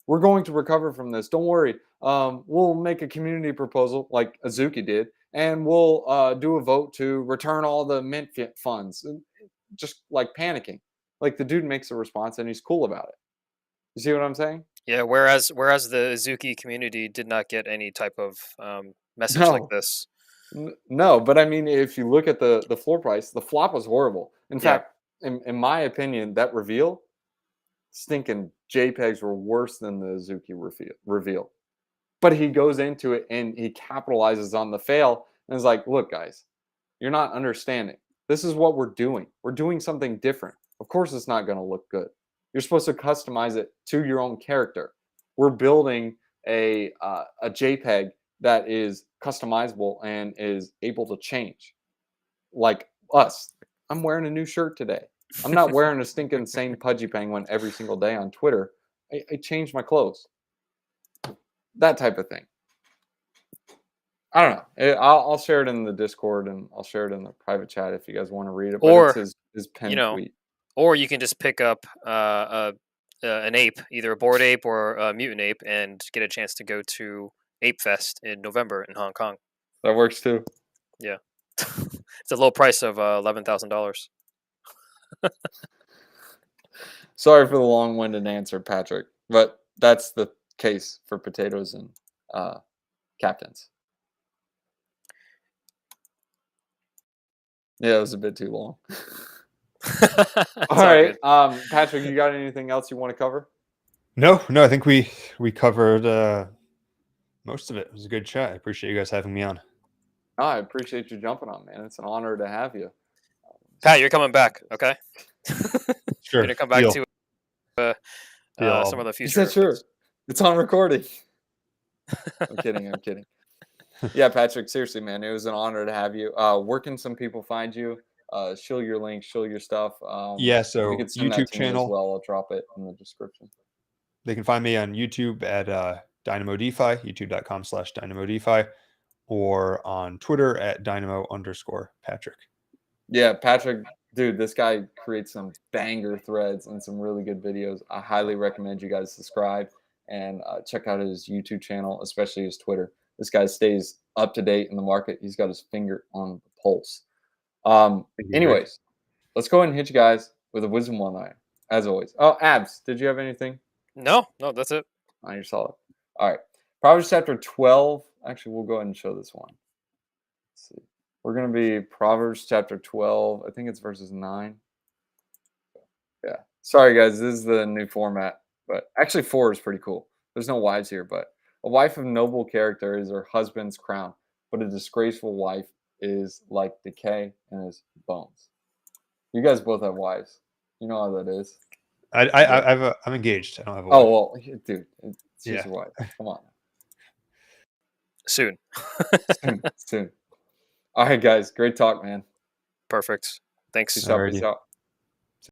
going to recover from this. Don't worry. We'll make a community proposal like Azuki did, and we'll do a vote to return all the mint funds. Just like panicking. Like, the dude makes a response and he's cool about it. You see what I'm saying? Yeah. Whereas the Azuki community did not get any type of message like this. No, but I mean, if you look at the floor price, the flop was horrible. In fact, in my opinion, that reveal, stinking JPEGs were worse than the Azuki reveal. But he goes into it and he capitalizes on the fail and is like, look, guys, you're not understanding. This is what we're doing. We're doing something different. Of course, it's not going to look good. You're supposed to customize it to your own character. We're building a JPEG that is customizable and is able to change. Like us. I'm wearing a new shirt today. I'm not wearing a stinking same pudgy penguin every single day on Twitter. I changed my clothes. That type of thing. I don't know. I'll share it in the Discord, and I'll share it in the private chat if you guys want to read it. But Or it's his pen tweet. Or you can just pick up an ape, either a Bored Ape or a Mutant Ape, and get a chance to go to Ape Fest in November in Hong Kong. That works too. Yeah. It's a low price of $11,000. Sorry for the long-winded answer, Patrick, but that's the case for potatoes and captains. Yeah, it was a bit too long. All right, Patrick, you got anything else you want to cover? No, I think we covered most of it. It was a good chat. I appreciate you guys having me on. I appreciate you jumping on, man. It's an honor to have you. Pat, you're coming back, okay? Sure. You're gonna come back to some of the future. Is that sure? It's on recording. I'm kidding. Yeah, Patrick, seriously, man, it was an honor to have you. Where can some people find you? Show your links, show your stuff. So you can send YouTube that to me channel as well. I'll drop it in the description. They can find me on YouTube at Dynamo DeFi, youtube.com/Dynamo DeFi, or on Twitter at Dynamo_Patrick. Yeah, Patrick, dude, this guy creates some banger threads and some really good videos. I highly recommend you guys subscribe and check out his YouTube channel, especially his Twitter. This guy stays up to date in the market. He's got his finger on the pulse. Anyways, let's go ahead and hit you guys with a wisdom one-liner, as always. Oh, Abs, did you have anything? No, that's it. Oh, you're solid. All right. Proverbs chapter 12. Actually, we'll go ahead and show this one. Let's see. We're going to be Proverbs chapter 12. I think it's verses 9. Yeah. Sorry, guys. This is the new format. But actually, 4 is pretty cool. There's no wives here, but a wife of noble character is her husband's crown, but a disgraceful wife is like decay in his bones. You guys both have wives. You know how that is. I'm engaged. I don't have a wife. Oh, well, dude, it's Yeah. just your wife. Come on. Soon. Soon. All right, guys. Great talk, man. Perfect. Thanks. Peace out. Peace out.